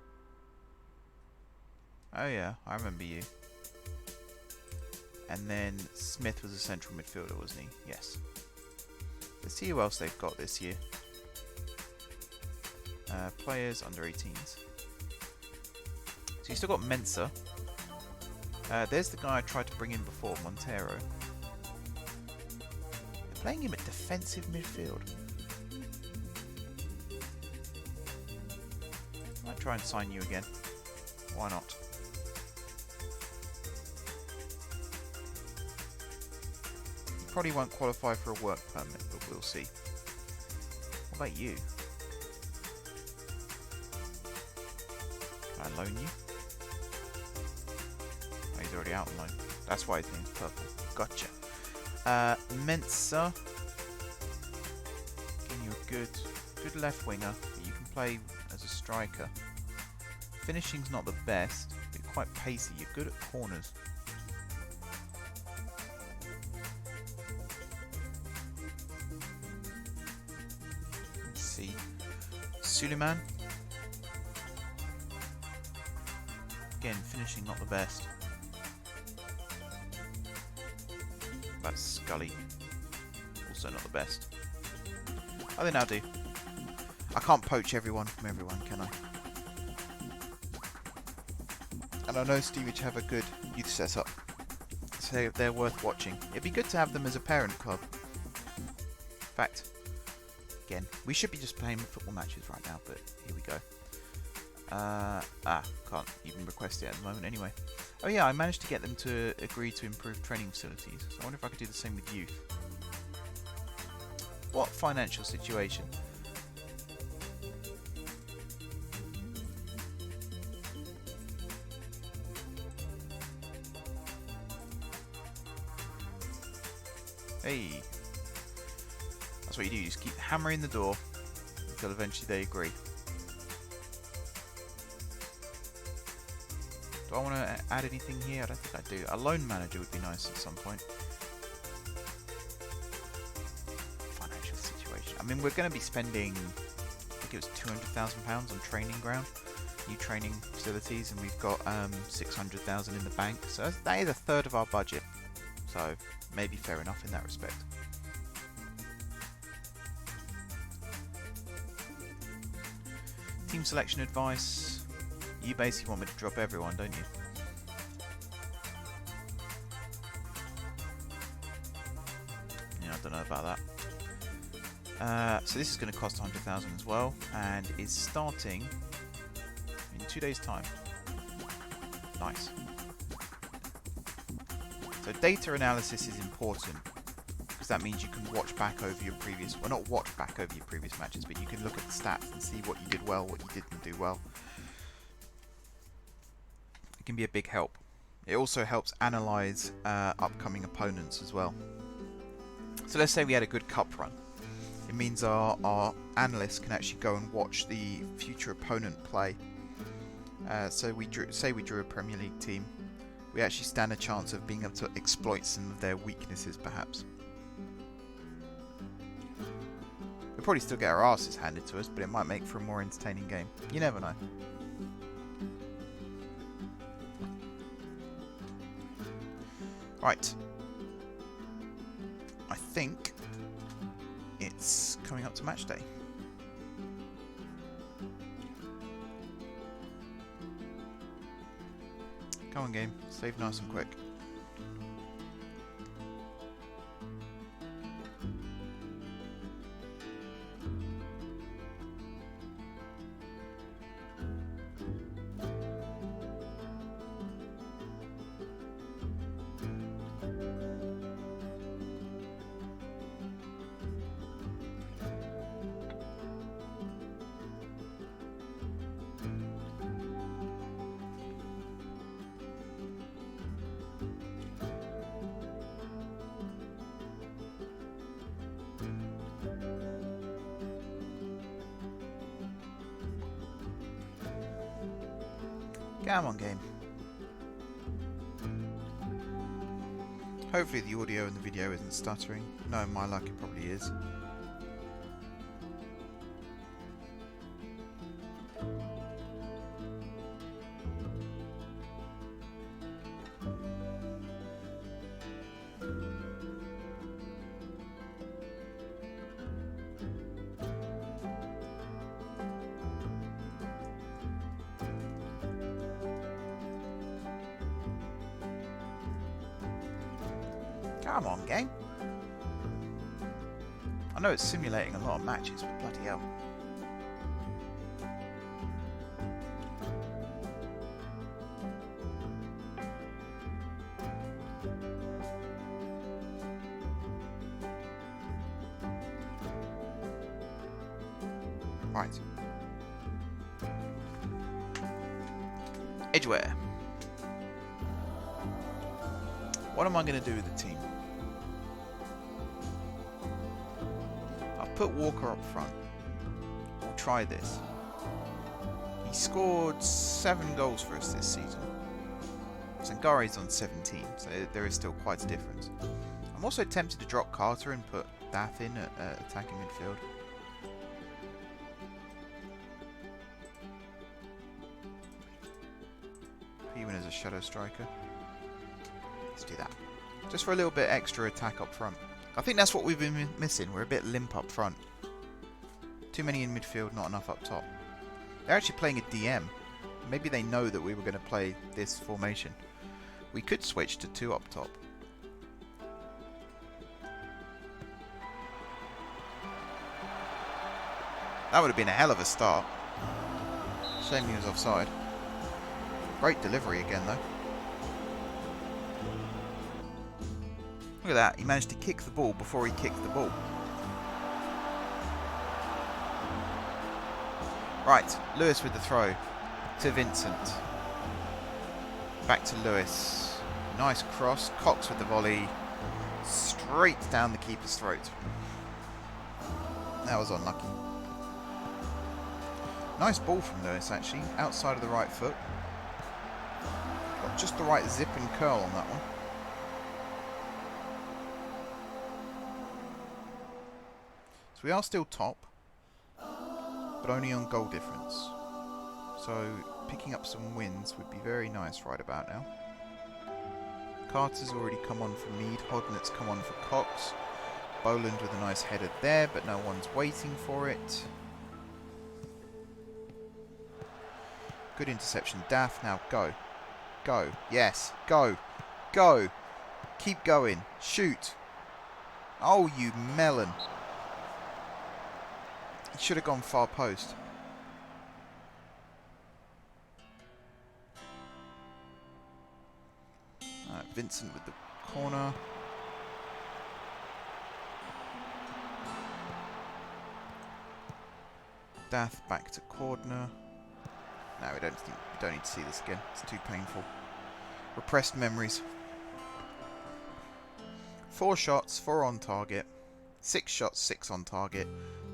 Speaker 1: Oh yeah, I remember you. And then Smith was a central midfielder, wasn't he? Yes. Let's see who else they've got this year. Players under 18s. So you still got Mensa. There's the guy I tried to bring in before, Montero. They're playing him at defensive midfield. Might try and sign you again. Why not? Probably won't qualify for a work permit, but we'll see. What about you? Can I loan you? Oh, he's already out on loan. That's why his name's purple. Gotcha. Mensa. Giving you a good left winger, but you can play as a striker. Finishing's not the best, but you're quite pacey. You're good at corners. Suleiman. Again, finishing not the best. That's Scully. Also not the best. Oh, they now do. I can't poach everyone from everyone, can I? And I know Steerage have a good youth setup, so they're worth watching. It'd be good to have them as a parent club. In fact, again, we should be just playing football matches right now, but here we go. Can't even request it at the moment anyway. Oh yeah, I managed to get them to agree to improve training facilities, so I wonder if I could do the same with youth. What financial situation? Hey, that's what you do, you just keep hammering the door until eventually they agree. Do I want to add anything here? I don't think I do. A loan manager would be nice at some point. Financial situation. I mean, we're going to be spending, I think it was £200,000 on training ground, new training facilities, and we've got 600,000 in the bank. So that is a third of our budget. So maybe fair enough in that respect. Team selection advice. You basically want me to drop everyone, don't you? Yeah, I don't know about that. So this is going to cost 100,000 as well, and is starting in 2 days' time. Nice. So data analysis is important, because that means you can watch back over your previous, well, not watch back over your previous matches, but you can look at the stats and see what you did well, what you didn't do well. It can be a big help. It also helps analyze upcoming opponents as well. So let's say we had a good cup run. It means our analysts can actually go and watch the future opponent play. So we drew a Premier League team. We actually stand a chance of being able to exploit some of their weaknesses, perhaps. We'll probably still get our asses handed to us, but it might make for a more entertaining game. You never know. Right. I think it's coming up to match day. Come on, game. Save nice and quick. Come on, game. Hopefully the audio in the video isn't stuttering. Knowing my luck, it probably is. Come on, game. I know it's simulating a lot of matches, but bloody hell. Right. Edgeware. What am I going to do with the team? I've put Walker up front. We'll try this. He scored 7 goals for us this season. Sangare's on 17, so there is still quite a difference. I'm also tempted to drop Carter and put Dath in at attacking midfield. Even as a shadow striker. Let's do that. Just for a little bit extra attack up front. I think that's what we've been missing. We're a bit limp up front. Too many in midfield, not enough up top. They're actually playing a DM. Maybe they know that we were going to play this formation. We could switch to 2 up top. That would have been a hell of a start. Shame he was offside. Great delivery again, though. Look at that. He managed to kick the ball before he kicked the ball. Right. Lewis with the throw to Vincent. Back to Lewis. Nice cross. Cox with the volley. Straight down the keeper's throat. That was unlucky. Nice ball from Lewis, actually. Outside of the right foot. Got just the right zip and curl on that one. So we are still top, but only on goal difference. So picking up some wins would be very nice right about now. Carter's already come on for Mead. Hodnett's come on for Cox. Boland with a nice header there, but no one's waiting for it. Good interception. Daff, now go. Go. Yes. Go. Go. Keep going. Shoot. Oh, you melon. He should have gone far post. Alright, Vincent with the corner. Daff back to Cordner. No, we don't need to see this again. It's too painful. Repressed memories. 4 shots, 4 on target. 6 shots, 6 on target.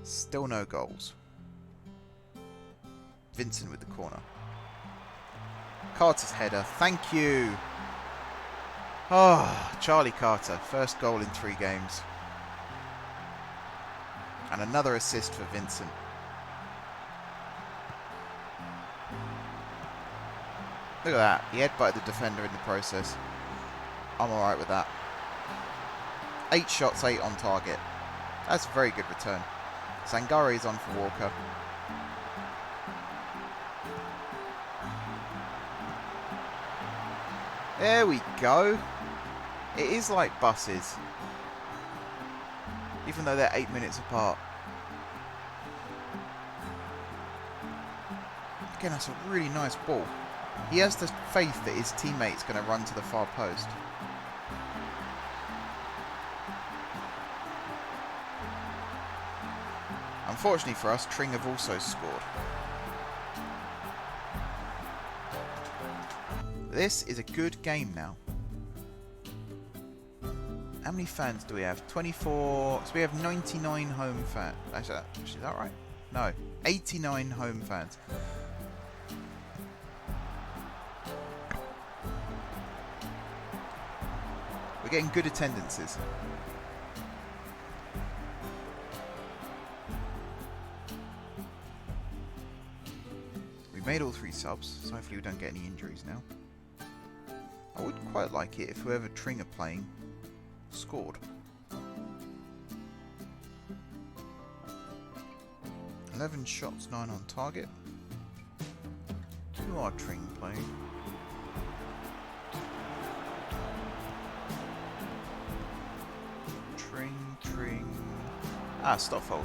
Speaker 1: Still no goals. Vincent with the corner. Carter's header. Thank you. Oh, Charlie Carter. First goal in 3 games. And another assist for Vincent. Look at that. He headbutted the defender in the process. I'm alright with that. 8 shots, 8 on target. That's a very good return. Sangare is on for Walker. There we go. It is like buses. Even though they're 8 minutes apart. Again, that's a really nice ball. He has the faith that his teammate's going to run to the far post. Unfortunately for us, Tring have also scored. This is a good game now. How many fans do we have? 24. So we have 99 home fans. Actually, is that right? No. 89 home fans. We're getting good attendances. We've made all 3 subs, so hopefully we don't get any injuries now. I would quite like it if whoever Tring are playing scored. 11 shots, 9 on target. Who are Tring playing? Tring. Ah, Stoffel.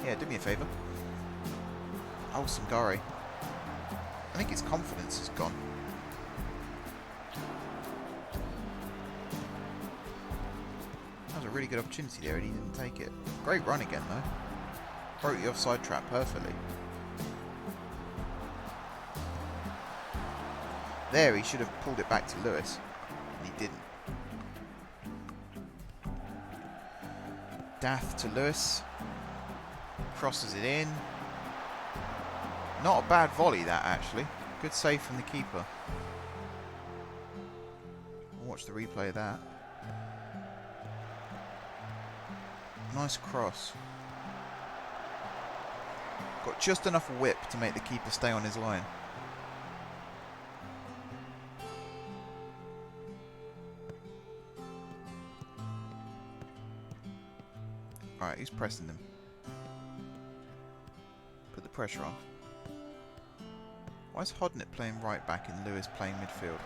Speaker 1: Yeah, do me a favour. Oh, Sangare. I think his confidence is gone. That was a really good opportunity there and he didn't take it. Great run again though. Broke the offside trap perfectly. There, he should have pulled it back to Lewis. And he didn't. Daff to Lewis. Crosses it in. Not a bad volley that actually. Good save from the keeper. We'll watch the replay of that. Nice cross. Got just enough whip to make the keeper stay on his line. Alright, who's pressing them? pressure on. Why is Hodnett playing right back and Lewis playing midfield?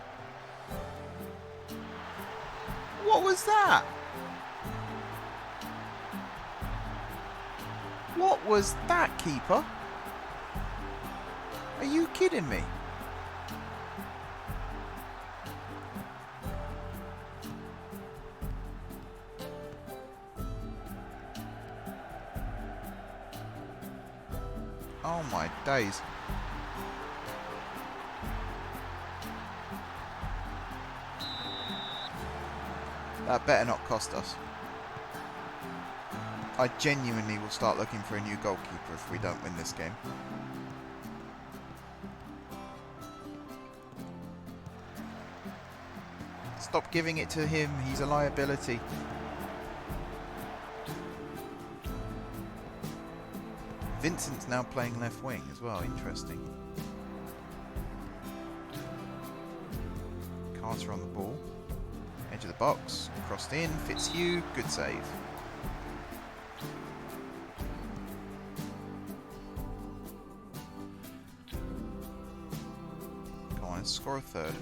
Speaker 1: What was that? What was that, keeper? Are you kidding me? Oh my days. That better not cost us. I genuinely will start looking for a new goalkeeper if we don't win this game. Stop giving it to him, he's a liability. Vincent's now playing left wing as well, interesting. Carter on the ball. Edge of the box, crossed in, Fitzhugh, good save. Come on, let's score a third.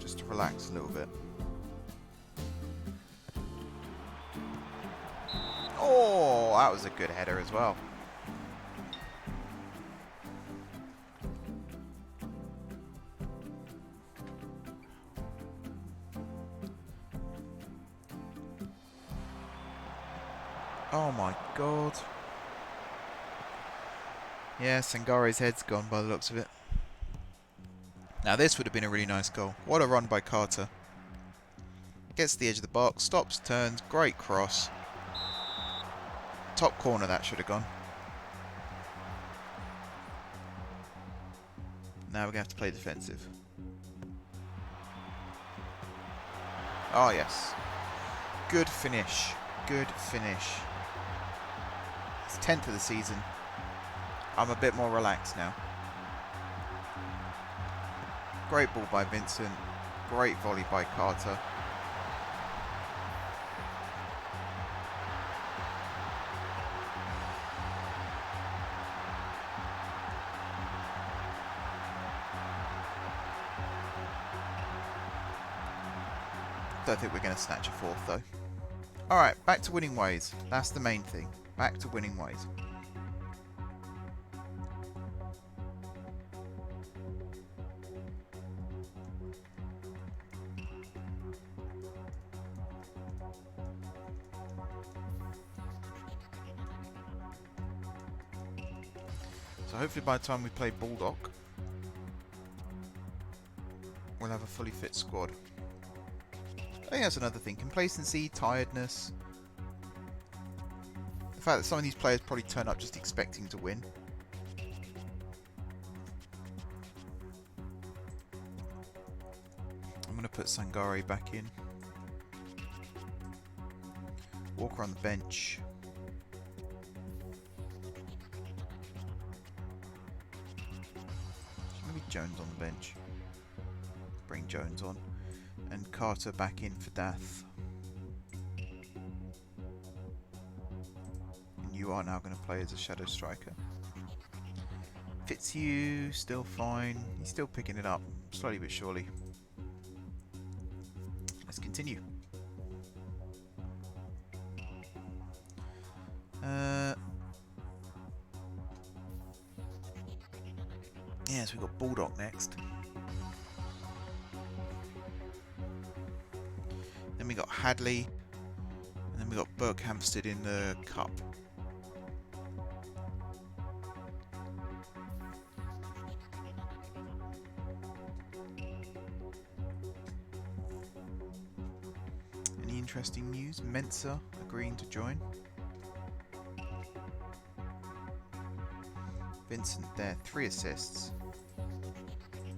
Speaker 1: Just to relax a little bit. Oh, that was a good header as well. Oh my god. Yeah, Sangare's head's gone by the looks of it. Now this would have been a really nice goal. What a run by Carter. Gets to the edge of the box, stops, turns, great cross. Top corner that should have gone. Now we're going to have to play defensive. Oh yes. Good finish. Good finish. It's 10th of the season. I'm a bit more relaxed now. Great ball by Vincent. Great volley by Carter. Don't think we're going to snatch a fourth though. Alright, back to winning ways. That's the main thing. Back to winning ways. So hopefully by the time we play Bulldog, we'll have a fully fit squad. I think that's another thing. Complacency, tiredness. The fact that some of these players probably turn up just expecting to win. I'm going to put Sangare back in. Walker on the bench. Maybe Jones on the bench. Bring Jones on. And Carter back in for Dath. And you are now going to play as a shadow striker. Fitzhugh, still fine. He's still picking it up, slowly but surely. Let's continue. Yes, we've got Bulldog next. Then we got Hadley, and then we got Berkhamsted in the cup. Any interesting news? Mensa agreeing to join. Vincent there, 3 assists.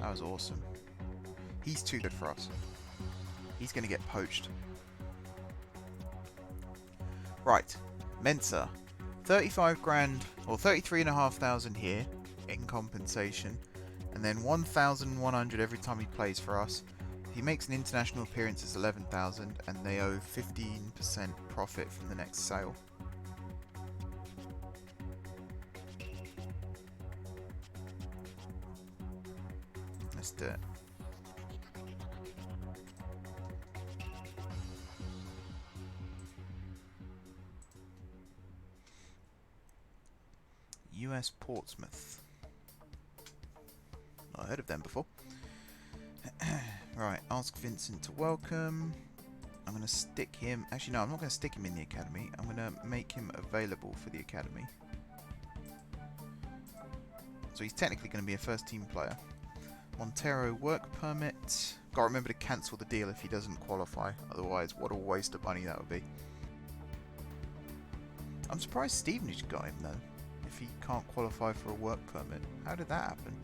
Speaker 1: That was awesome. He's too good for us. He's going to get poached. Right, Mensa, 35 grand or 33,500 here in compensation, and then 1,100 every time he plays for us. If he makes an international appearance, it's 11,000, and they owe 15% profit from the next sale. Let's do it. US Portsmouth. Not heard of them before. Right, ask Vincent to welcome. I'm going to stick him... Actually, no, I'm not going to stick him in the academy. I'm going to make him available for the academy. So he's technically going to be a first-team player. Montero work permit. Got to remember to cancel the deal if he doesn't qualify. Otherwise, what a waste of money that would be. I'm surprised Stevenage got him, though. If he can't qualify for a work permit. How did that happen?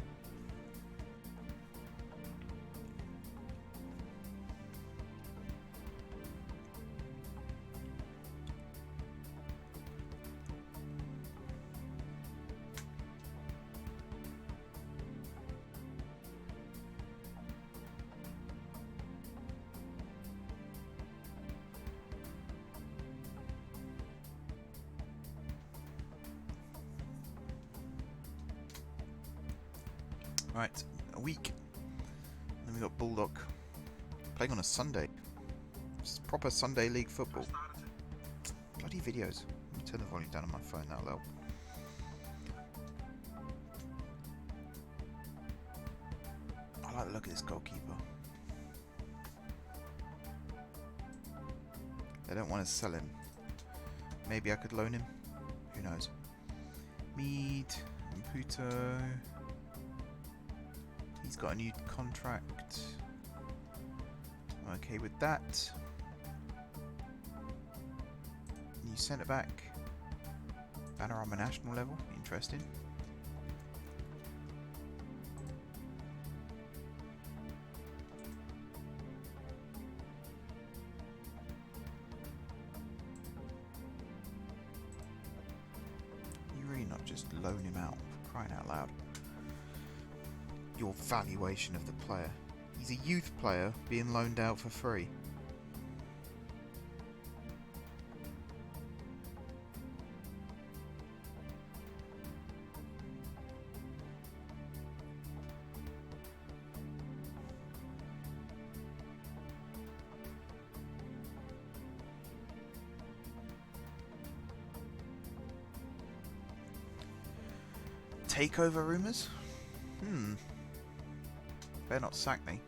Speaker 1: Right, a week. Then we got Bulldog playing on a Sunday. It's proper Sunday league football. Bloody videos. Let me turn the volume down on my phone, that'll help. I like the look of this goalkeeper. They don't want to sell him. Maybe I could loan him. Who knows? Mead, Puto. He's got a new contract. I'm okay with that. New centre back. Panorama national level. Interesting. You really not just loan him out, for crying out loud. Your valuation of the player. He's a youth player being loaned out for free. Takeover rumours? Better not sack me.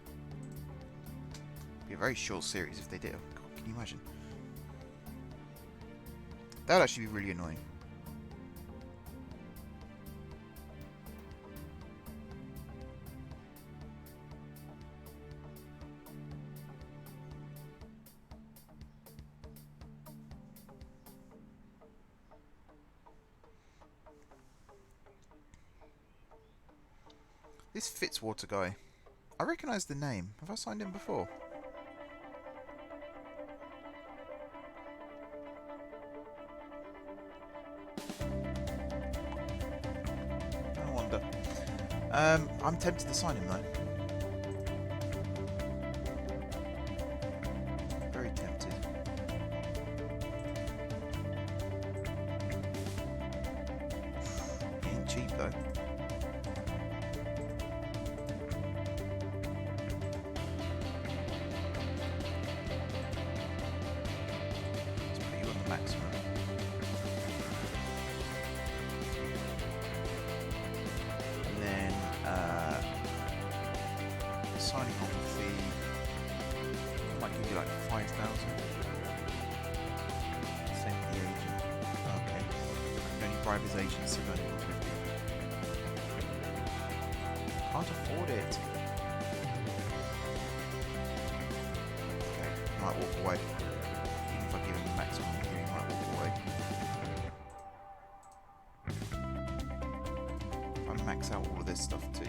Speaker 1: Be a very short series if they did. God, can you imagine? That would actually be really annoying. This Fitzwater guy. I recognise the name. Have I signed him before? I wonder. I'm tempted to sign him though. Very tempted. He ain't cheap though. Maximum. And then the signing on fee might give you like 5,000. Same with the agent. Okay. You can only bribe his agent 750. Can't afford it. Okay, might walk away. Even if I give him the maximum. Max out all of this stuff too.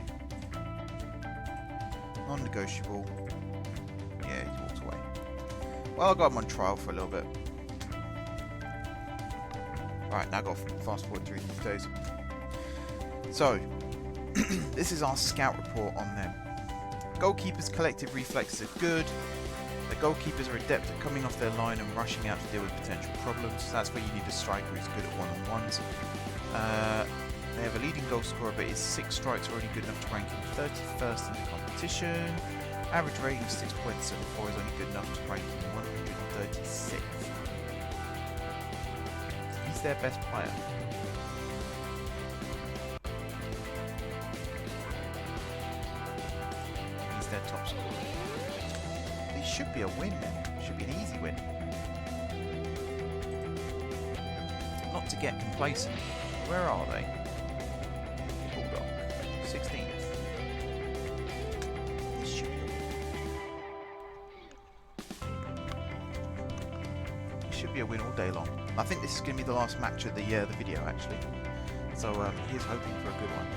Speaker 1: Non-negotiable. Yeah, he walked away. Well, I got him on trial for a little bit. Alright, now I've got to fast forward through these days. So, this is our scout report on them. Goalkeepers' collective reflexes are good. The goalkeepers are adept at coming off their line and rushing out to deal with potential problems. That's where you need a striker who's good at one-on-ones. They have a leading goal scorer, but his 6 strikes are already good enough to rank him 31st in the competition. competition. Average rating of 6.74 is only good enough to rank him 136th. He's their best player. He's their top scorer. It should be a win then. Should be an easy win. Not to get complacent. Where are they? Bulldog. 16th. This should be a win. It should be a win all day long. I think this is going to be the last match of the video actually. So here's hoping for a good one.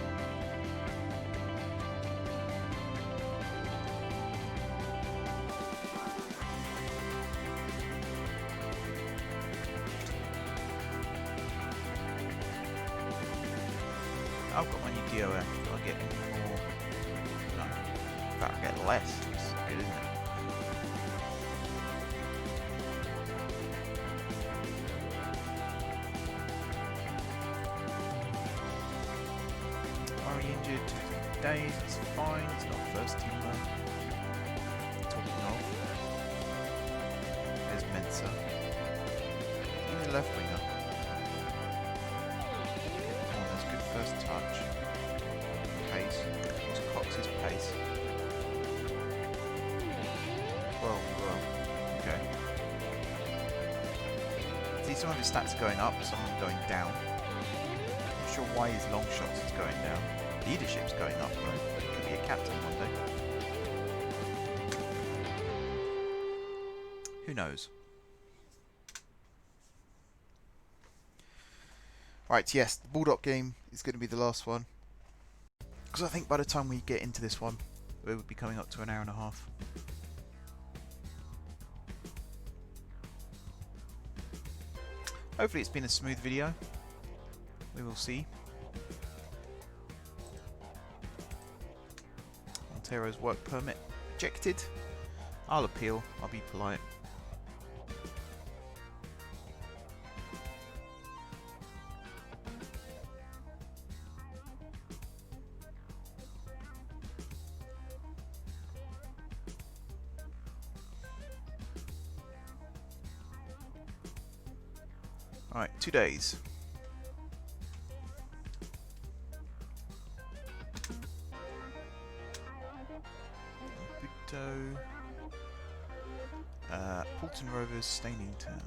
Speaker 1: I've got my new DOF. Do I get any more? No. In fact, I get less. It's good, isn't it? Are we injured? 2 days. It's fine. It's not first team though. Talking of. There's Mensa. He's a left winger. First touch. Pace. What's Cox's pace? 12. Okay. See, some of his stats are going up, some of them are going down. Not sure why his long shots is going down. Leadership's going up, though. He could be a captain one day. Who knows? Right, yes, the Bulldog game is going to be the last one. Because I think by the time we get into this one, we would be coming up to an hour and a half. Hopefully it's been a smooth video. We will see. Montero's work permit rejected. I'll appeal, I'll be polite. Alright, 2 days. Buto. Poulton Rovers, Staining Town.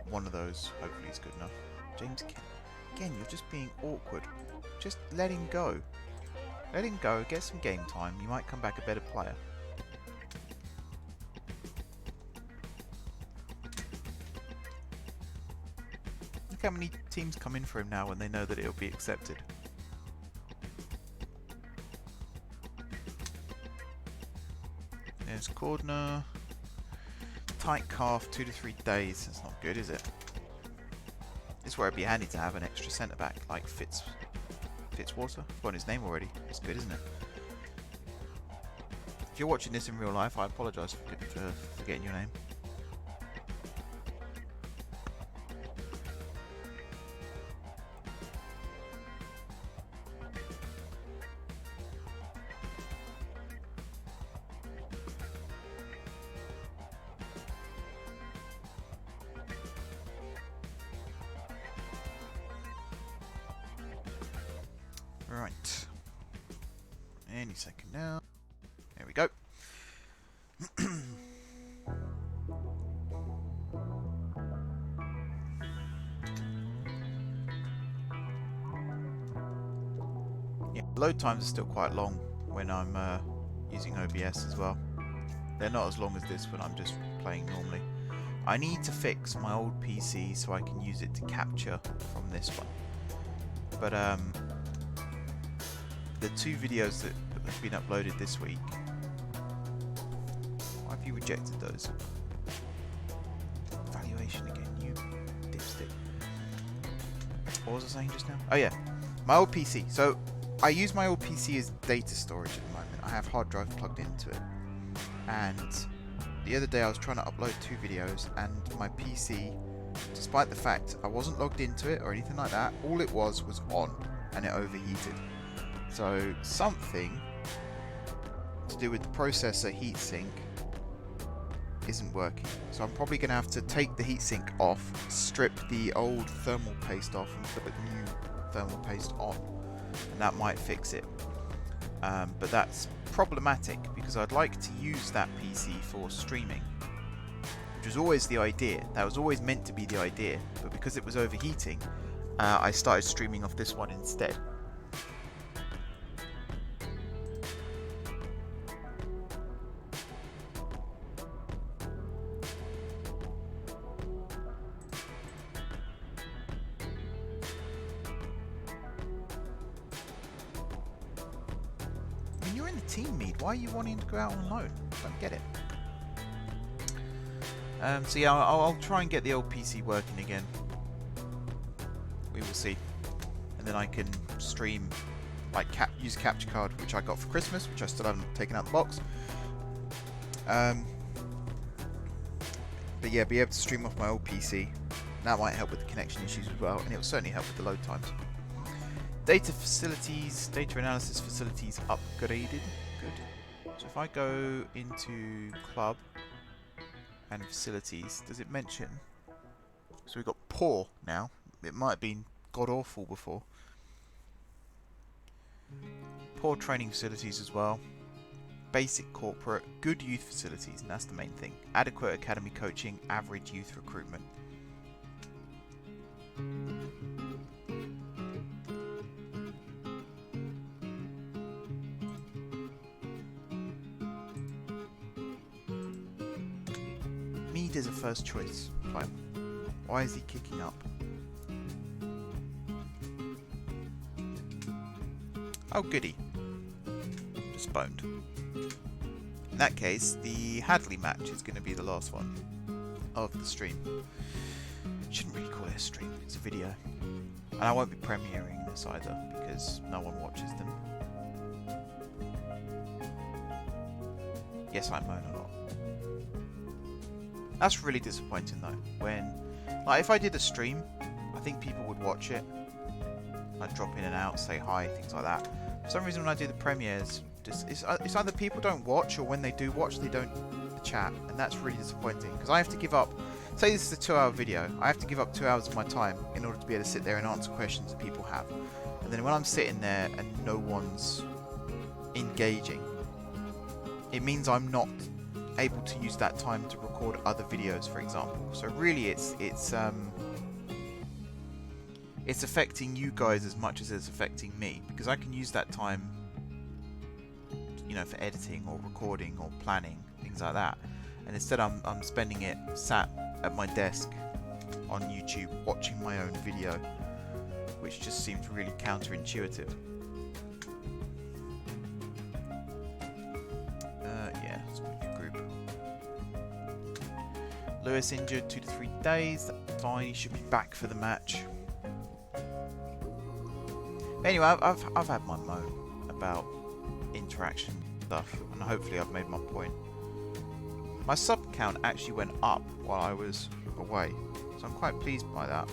Speaker 1: One of those, hopefully, is good enough. James Kent. Again, you're just being awkward. Just let him go. Let him go, get some game time. You might come back a better player. Look how many teams come in for him now when they know that it'll be accepted. There's Cordner. Tight calf, 2 to 3 days. That's not good, is it? This is where it'd be handy to have an extra centre back like Fitzwater. I've got his name already. It's good, isn't it? If you're watching this in real life, I apologise for forgetting your name. Right. Any second now. There we go. Yeah, load times are still quite long when I'm using OBS as well. They're not as long as this when I'm just playing normally. I need to fix my old PC so I can use it to capture from this one. But the 2 videos that have been uploaded this week, why have you rejected those? Valuation again, you dipstick. What was I saying just now? Oh yeah, my old PC. So I use my old PC as data storage at the moment. I have hard drive plugged into it. And the other day I was trying to upload 2 videos and my PC, despite the fact I wasn't logged into it or anything like that, all it was on and it overheated. So something to do with the processor heatsink isn't working. So I'm probably going to have to take the heatsink off, strip the old thermal paste off and put the new thermal paste on, and that might fix it. But that's problematic because I'd like to use that PC for streaming, which was always the idea. That was always meant to be the idea, but because it was overheating, I started streaming off this one instead. You're in the team meet. Why are you wanting to go out on loan? Don't get it. So yeah, I'll try and get the old PC working again. We will see. And then I can stream, like use a capture card, which I got for Christmas, which I still haven't taken out the box. But yeah, be able to stream off my old PC. That might help with the connection issues as well, and it will certainly help with the load times. Data facilities, data analysis facilities upgraded. Good. So if I go into club and facilities, does it mention? So we've got poor now. It might have been god awful before. Poor training facilities as well. Basic corporate, good youth facilities, and that's the main thing. Adequate academy coaching, average youth recruitment. Mead is a first choice player. Why is he kicking up? Oh goody. Postponed. In that case, the Hadley match is going to be the last one of the stream. Shouldn't really call it a stream, it's a video. And I won't be premiering this either, because no one watches them. Yes, I moan a lot. That's really disappointing though, when, like, if I did a stream, I think people would watch it. Like drop in and out, say hi, things like that. For some reason when I do the premieres, it's either people don't watch, or when they do watch, they don't chat, and that's really disappointing, because I have to give up, say this is a 2-hour video, I have to give up 2 hours of my time in order to be able to sit there and answer questions that people have. And then when I'm sitting there and no one's engaging, it means I'm not able to use that time to record other videos, for example. So really it's affecting you guys as much as it's affecting me, because I can use that time, you know, for editing or recording or planning, things like that, and instead I'm spending it sat at my desk on YouTube watching my own video, which just seems really counterintuitive. Yeah, let's put your group. Lewis injured 2 to 3 days. That's fine. He should be back for the match. Anyway, I've had my moan about interaction stuff, and hopefully I've made my point. My sub count actually went up while I was away, so I'm quite pleased by that.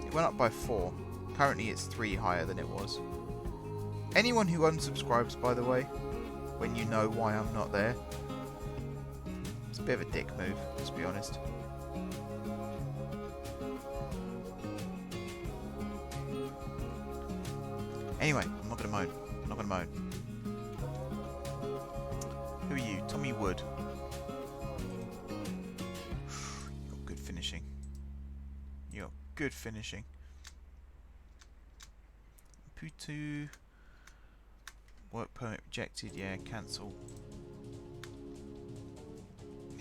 Speaker 1: It went up by 4. Currently it's 3 higher than it was. Anyone who unsubscribes, by the way, when you know why I'm not there, it's a bit of a dick move, let's be honest. Anyway, I'm not gonna moan. I'm not gonna moan. Who are you? Tommy Wood. You got good finishing. You got good finishing. Putu. Work permit rejected. Yeah, cancel.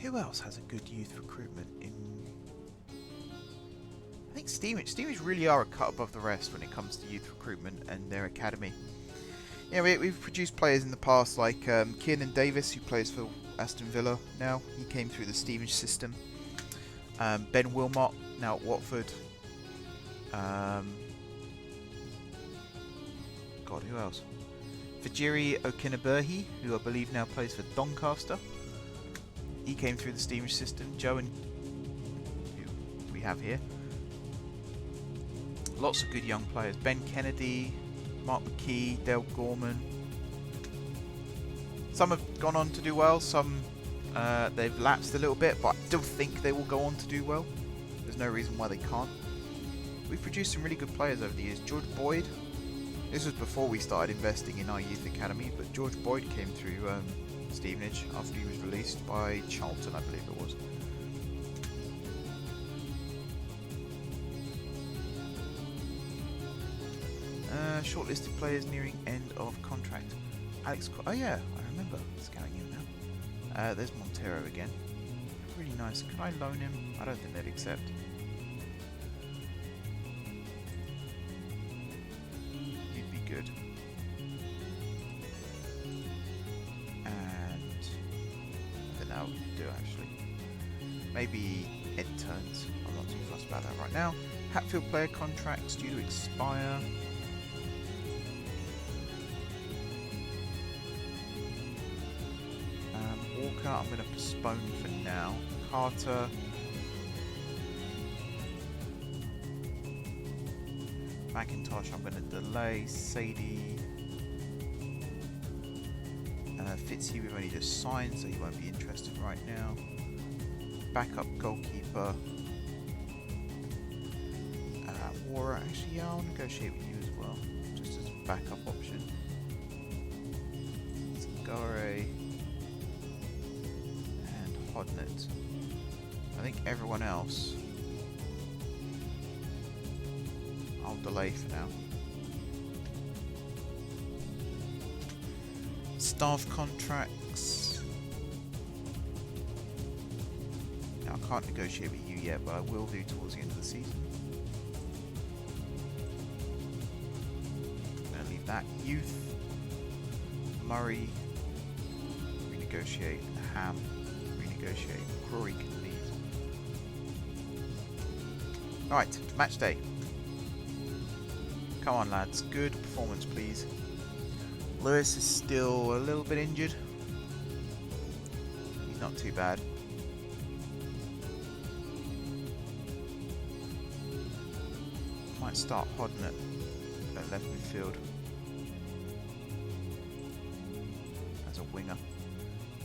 Speaker 1: Who else has a good youth recruitment in? I think Steamage really are a cut above the rest when it comes to youth recruitment and their academy. Yeah, we've produced players in the past like Kiernan Davis, who plays for Aston Villa now. He came through the Steamage system. Ben Wilmot, now at Watford. God, who else? Fajiri Okinaberhi, who I believe now plays for Doncaster. He came through the Steamage system. Joe and who we have here. Lots of good young players. Ben Kennedy, Mark McKee, Dale Gorman. Some have gone on to do well, some they've lapsed a little bit, but I still think they will go on to do well. There's no reason why they can't. We've produced some really good players over the years. George Boyd, this was before we started investing in our youth academy, but George Boyd came through Stevenage after he was released by Charlton, I believe it was. Shortlisted players nearing end of contract. Alex, oh yeah, I remember scouting him now. There's Montero again. Really nice. Can I loan him? I don't think they'd accept. He'd be good. And I think that'll do actually. Maybe Ed turns. I'm not too fussed about that right now. Hatfield player contracts due to expire. Walker, I'm going to postpone for now. Carter. McIntosh, I'm going to delay. Sadie. Fitzhugh, we've only just signed, so he won't be interested right now. Backup goalkeeper. Wara, actually, yeah, I'll negotiate with you as well, just as a backup option. Zangare. Hodnett. I think everyone else I'll delay for now. Staff contracts. Now I can't negotiate with you yet, but I will do towards the end of the season. I'm going to leave that. Youth. Murray. Renegotiate. Ham. Negotiate. Crawley can leave. Alright, match day. Come on, lads. Good performance, please. Lewis is still a little bit injured. He's not too bad. Might start Hodnett at left midfield as a winger.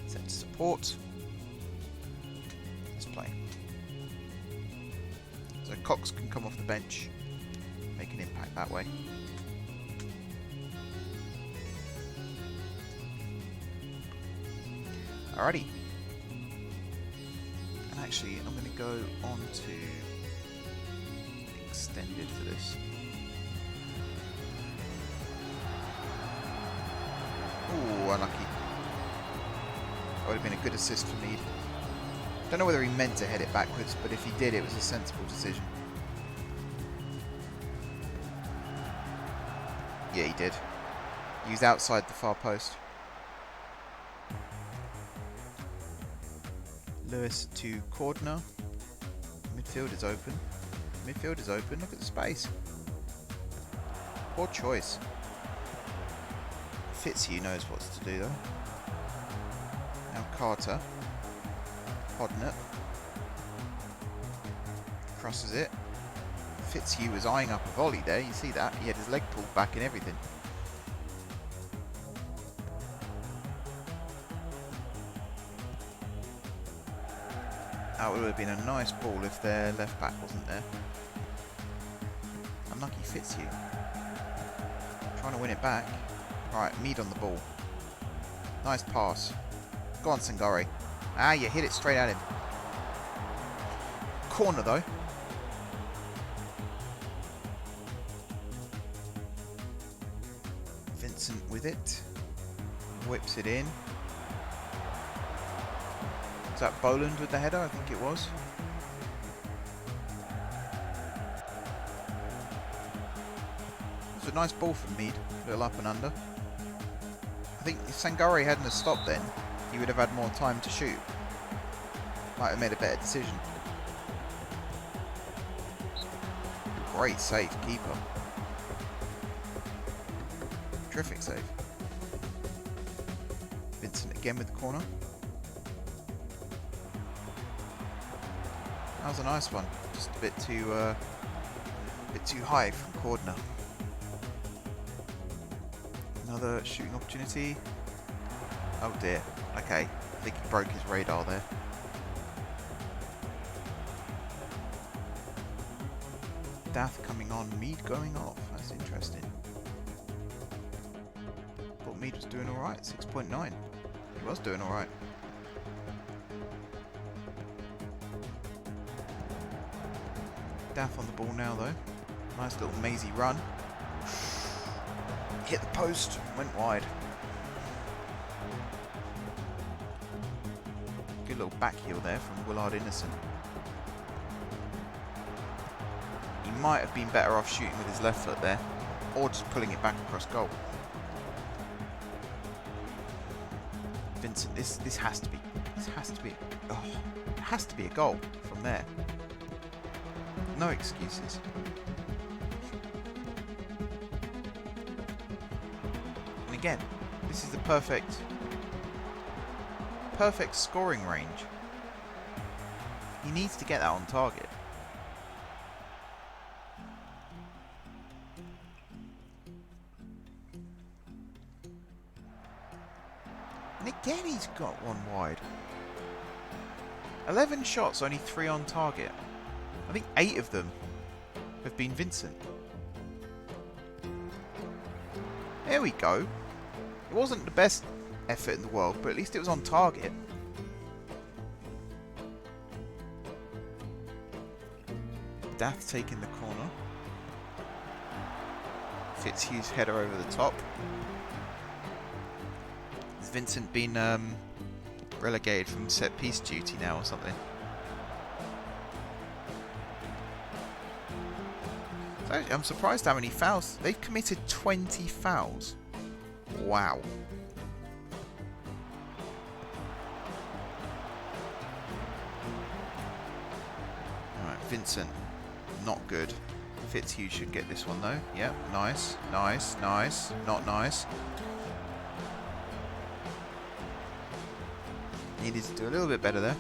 Speaker 1: Set to support. Play. So Cox can come off the bench, make an impact that way. Alrighty. And actually, I'm going to go on to extended for this. Ooh, unlucky. That would have been a good assist for Mead. Don't know whether he meant to head it backwards, but if he did, it was a sensible decision. Yeah, he did. He was outside the far post. Lewis to Cordner. Midfield is open. Midfield is open. Look at the space. Poor choice. Fitzhugh knows what to do though. Now Carter. Hodnett crosses it. Fitzhugh was eyeing up a volley there, you see that? He had his leg pulled back and everything. That would have been a nice ball if their left back wasn't there. Unlucky Fitzhugh. Trying to win it back. Right, Mead on the ball. Nice pass. Go on, Sangare. Ah, you hit it straight at him. Corner though. Vincent with it. Whips it in. Is that Boland with the header? I think it was. It's a nice ball from Mead. A little up and under. I think if Sangare hadn't have stopped then, he would have had more time to shoot. Might have made a better decision. Great save, keeper. Terrific save. Vincent again with the corner. That was a nice one. Just a bit too high from Cordner. Another shooting opportunity. Oh dear. Okay. I think he broke his radar there. Dath coming on, Mead going off. That's interesting. Thought Mead was doing alright. 6.9. He was doing alright. Dath on the ball now though. Nice little mazy run. Hit the post, went wide. Good little back heel there from Willard Innocent. He might have been better off shooting with his left foot there, or just pulling it back across goal. Vincent, this has to be oh, it has to be a goal from there. No excuses. And again, this is the perfect scoring range. He needs to get that on target. And again he's got one wide. 11 shots, only 3 on target. I think 8 of them have been Vincent. There we go. It wasn't the best effort in the world, but at least it was on target. Dath taking the corner. Fitzhugh's header over the top. Has Vincent been relegated from set piece duty now or something? So I'm surprised how many fouls. They've committed 20 fouls. Wow. Alright, Vincent. Not good. Fitzhugh should get this one though. Yep, nice, nice, nice. Not nice. Needed to do a little bit better there.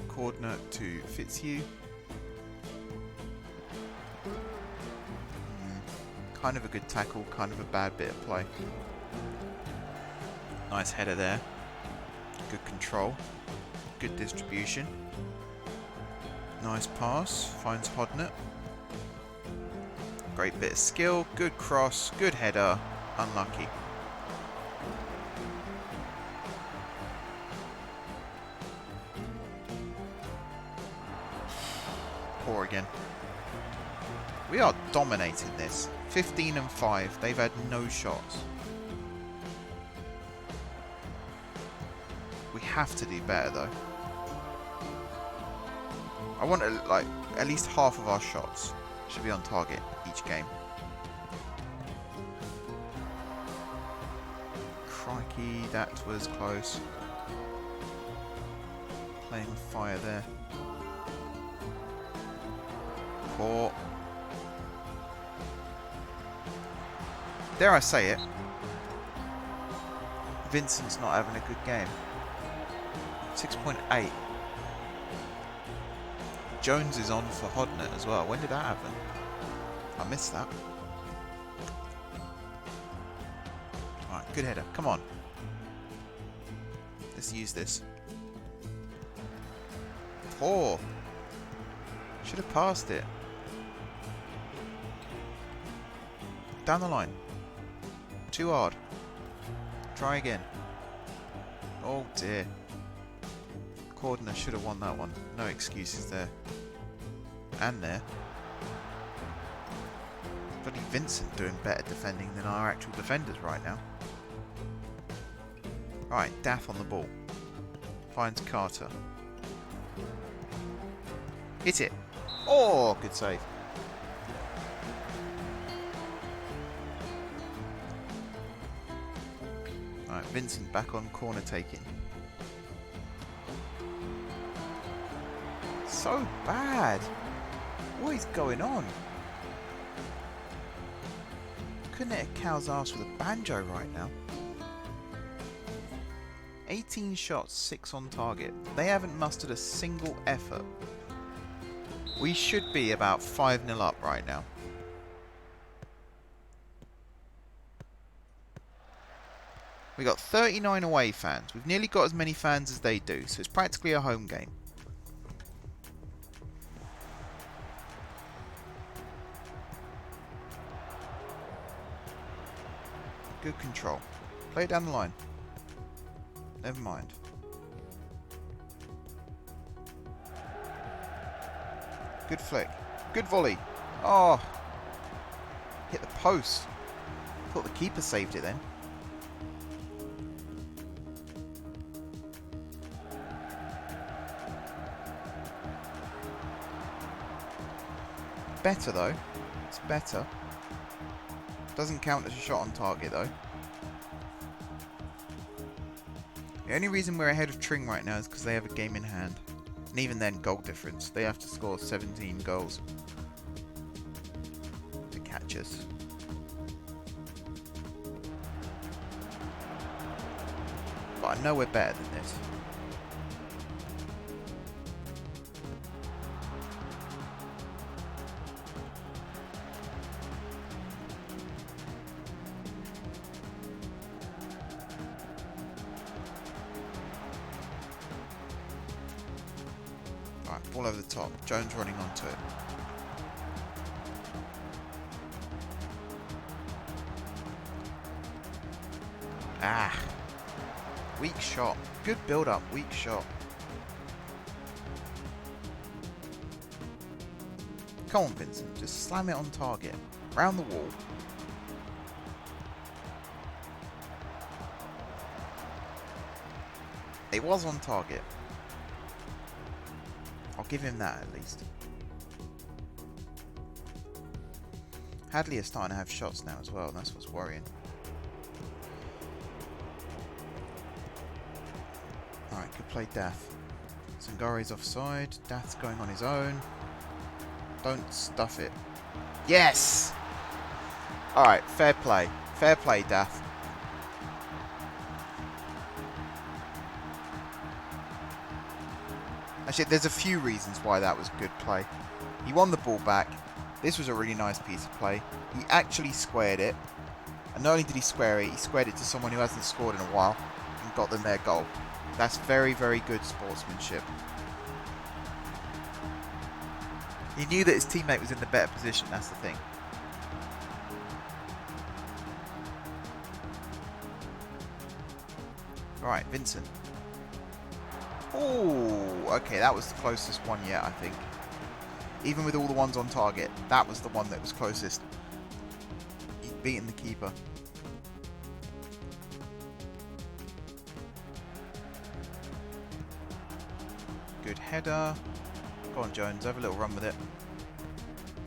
Speaker 1: Coordinate to Fitzhugh. Kind of a good tackle, kind of a bad bit of play. Nice header there. Good control. Good distribution. Nice pass. Finds Hodnett. Great bit of skill. Good cross. Good header. Unlucky. Poor again. We are dominating this. 15 and 5. They've had no shots. We have to do better though. I want to, like, at least half of our shots should be on target each game. Crikey, that was close. Playing with fire there. Poor. Dare I say it, Vincent's not having a good game. 6.8. Jones is on for Hodnett as well. When did that happen? I missed that. Alright, good header. Come on. Let's use this. Poor. Should have passed it. Down the line. Too hard. Try again. Oh dear. Cordner should have won that one. No excuses there. And there. Bloody Vincent doing better defending than our actual defenders right now. Right, Dath on the ball. Finds Carter. Hit it. Oh, good save. Right, Vincent back on corner taking. So bad. What is going on? Couldn't hit a cow's ass with a banjo right now. 18 shots, 6 on target. They haven't mustered a single effort. We should be about 5-0 up right now. We got 39 away fans. We've nearly got as many fans as they do, so it's practically a home game. Good control. Play it down the line. Never mind. Good flick. Good volley. Oh. Hit the post. Thought the keeper saved it then. Better though. It's better. Doesn't count as a shot on target though. The only reason we're ahead of Tring right now is because they have a game in hand. And even then, goal difference. They have to score 17 goals to catch us. But I know we're better than this. Right, ball over the top. Jones running onto it. Ah. Weak shot. Good build-up. Weak shot. Come on, Vincent. Just slam it on target. Round the wall. It was on target. I'll give him that at least. Hadley is starting to have shots now as well, and that's what's worrying. Alright, good play, Dath. Sangare's offside. Dath's going on his own. Don't stuff it. Yes! Alright, fair play. Fair play, Dath. Actually, there's a few reasons why that was good play. He won the ball back. This was a really nice piece of play. He actually squared it. And not only did he square it, he squared it to someone who hasn't scored in a while and got them their goal. That's very, very good sportsmanship. He knew that his teammate was in the better position, that's the thing. Alright, Vincent. Oh, okay, that was the closest one yet, I think. Even with all the ones on target, that was the one that was closest. He'd beaten the keeper. Good header. Go on, Jones, have a little run with it.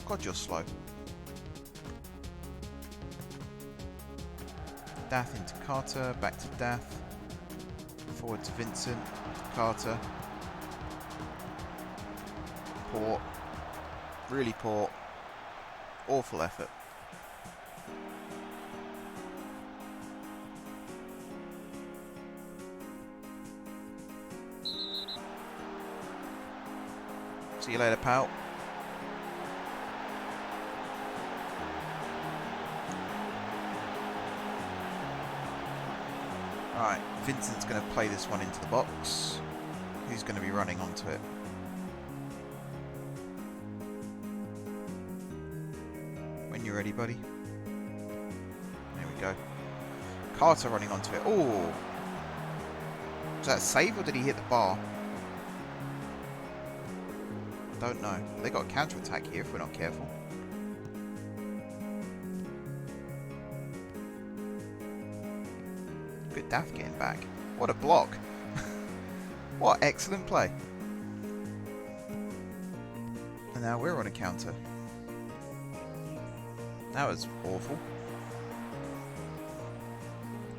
Speaker 1: God, you're slow. Dath into Carter, back to Dath. Forward to Vincent, to Carter. Poor. Really poor. Awful effort. See you later, pal. Alright, Vincent's going to play this one into the box. Who's going to be running onto it? When you're ready, buddy. There we go. Carter running onto it. Oh! Was that a save or did he hit the bar? Don't know. They got a counter-attack here if we're not careful. Good Daft getting back. What a block. What excellent play. And now we're on a counter. That was awful.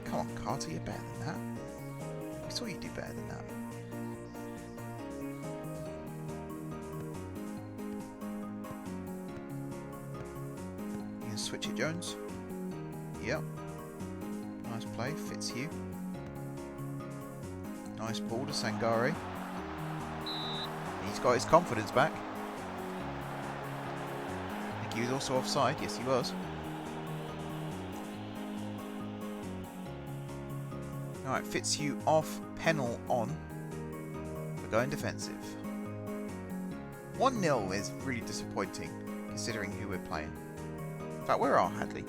Speaker 1: Come on, Carter, you're better than that. We saw you do better than that. You can switch it, Jones. Yep. Nice play, fits you. Nice ball to Sangare. He's got his confidence back. I think he was also offside. Yes, he was. Alright, Fitzhugh off, Pennell on. We're going defensive. 1-0 is really disappointing, considering who we're playing. In fact, where are Hadley?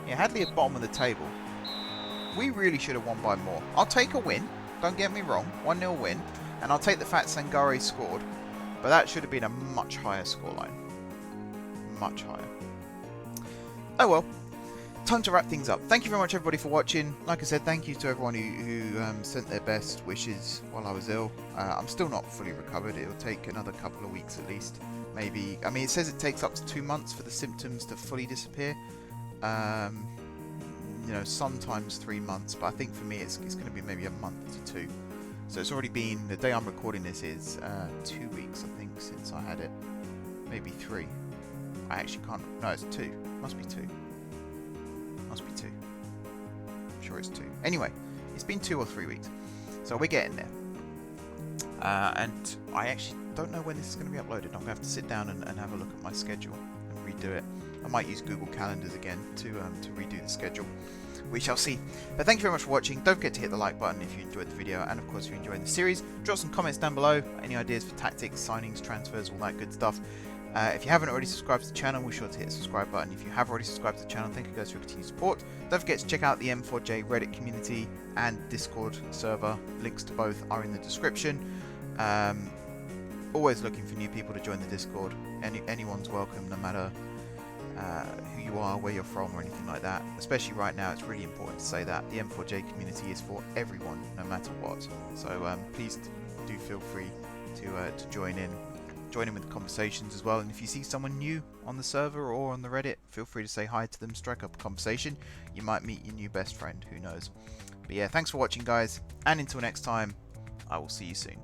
Speaker 1: Yeah, Hadley at bottom of the table. We really should have won by more. I'll take a win, don't get me wrong, 1-0 win, and I'll take the fact Sangare scored, but that should have been a much higher scoreline. Much higher. Oh well, time to wrap things up. Thank you very much everybody for watching. Like I said, thank you to everyone who sent their best wishes while I was ill. I'm still not fully recovered. It'll take another couple of weeks at least. Maybe, I mean, it says it takes up to 2 months for the symptoms to fully disappear. You know, sometimes 3 months, but I think for me it's going to be maybe a month to 2. So it's already been, the day I'm recording this is 2 weeks, I think, since I had it. Maybe 3. I actually can't, no, it's 2. Must be 2. Must be 2. I'm sure it's 2. Anyway, it's been 2 or 3 weeks. So we're getting there. And I actually don't know when this is going to be uploaded. I'm going to have to sit down and have a look at my schedule and redo it. I might use Google Calendars again to redo the schedule. We shall see. But thank you very much for watching. Don't forget to hit the like button if you enjoyed the video. And of course, if you're enjoying the series, drop some comments down below. Any ideas for tactics, signings, transfers, all that good stuff. If you haven't already subscribed to the channel, be sure to hit the subscribe button. If you have already subscribed to the channel, thank you guys for your continued support. Don't forget to check out the M4J Reddit community and Discord server. Links to both are in the description. Always looking for new people to join the Discord. Anyone's welcome, no matter who you are, where you're from, or anything like that. Especially right now, it's really important to say that the M4J community is for everyone, no matter what. So please do feel free to join in with the conversations as well. And if you see someone new on the server or on the Reddit, feel free to say hi to them, strike up a conversation. You might meet your new best friend, who knows. But yeah, thanks for watching guys, and until next time, I will see you soon.